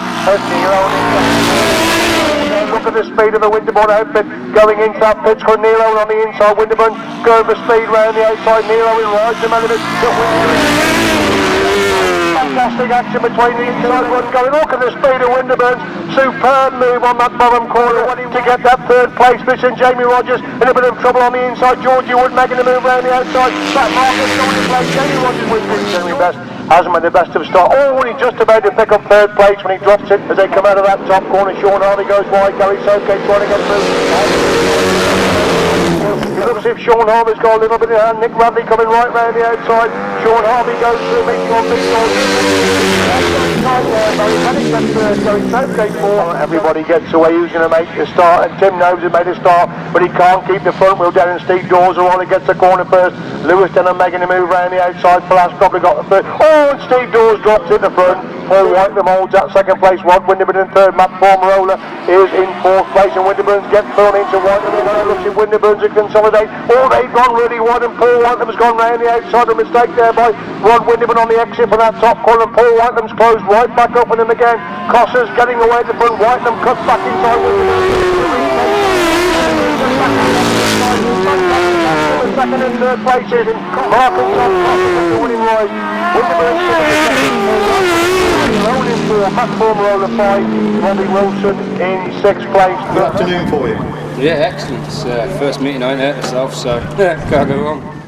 Speaker 1: Look at the speed of the Winterburn outfit going into that pitch for Nero on the inside. Winterburn going for speed round the outside. Nero in rides him out of it. Fantastic action between the inside ones going. Look at the speed of Winterburn's superb move on that bottom corner to get that third place position. Jamie Rodgers in a bit of trouble on the inside. Georgie Wood making a move round the outside. That Marcus going to play. Jamie Rodgers wins it. Jamie best. Hasn't made the best of start. Oh, he's just about to pick up third place when he drops it as they come out of that top corner. Shaun Harvey goes wide. Gary Southgate trying to get through. It looks as if Shaun Harvey's got a little bit of hand. Nick Radley coming right round the outside. Shaun Harvey goes through, making on big goals. Barrie Bennett gets going Southgate for. Everybody gets away who's going to make the start, and Tim Nobes has made a start, but he can't keep the front wheel down, and Steve Dawes are on and gets the corner first. Lewis Denham making a move round the outside for Ashcroft, got the third. Oh, and Steve Dawes drops in the front. Paul Whitelam holds that second place. Rod Winterburn in third. Matt Fumarola is in fourth place, and Winterburn's getting thrown into Whitelam. And looks at Winterburn to consolidate. Oh, they've gone really wide, and Paul Whitelam's gone round the outside. A mistake there by Rod Winterburn on the exit from that top corner. Paul Whitelam's closed right back up on him again. Cossar's getting away at the front. Whitelam cuts back inside second and third places, and Markham's on top of the winning ride. Winterburn's rolling for Matt Fumarola 5, Robbie Wilson in 6th place.
Speaker 5: Good afternoon for you.
Speaker 11: Yeah, excellent. It's first meeting I ain't at myself, so can't go wrong.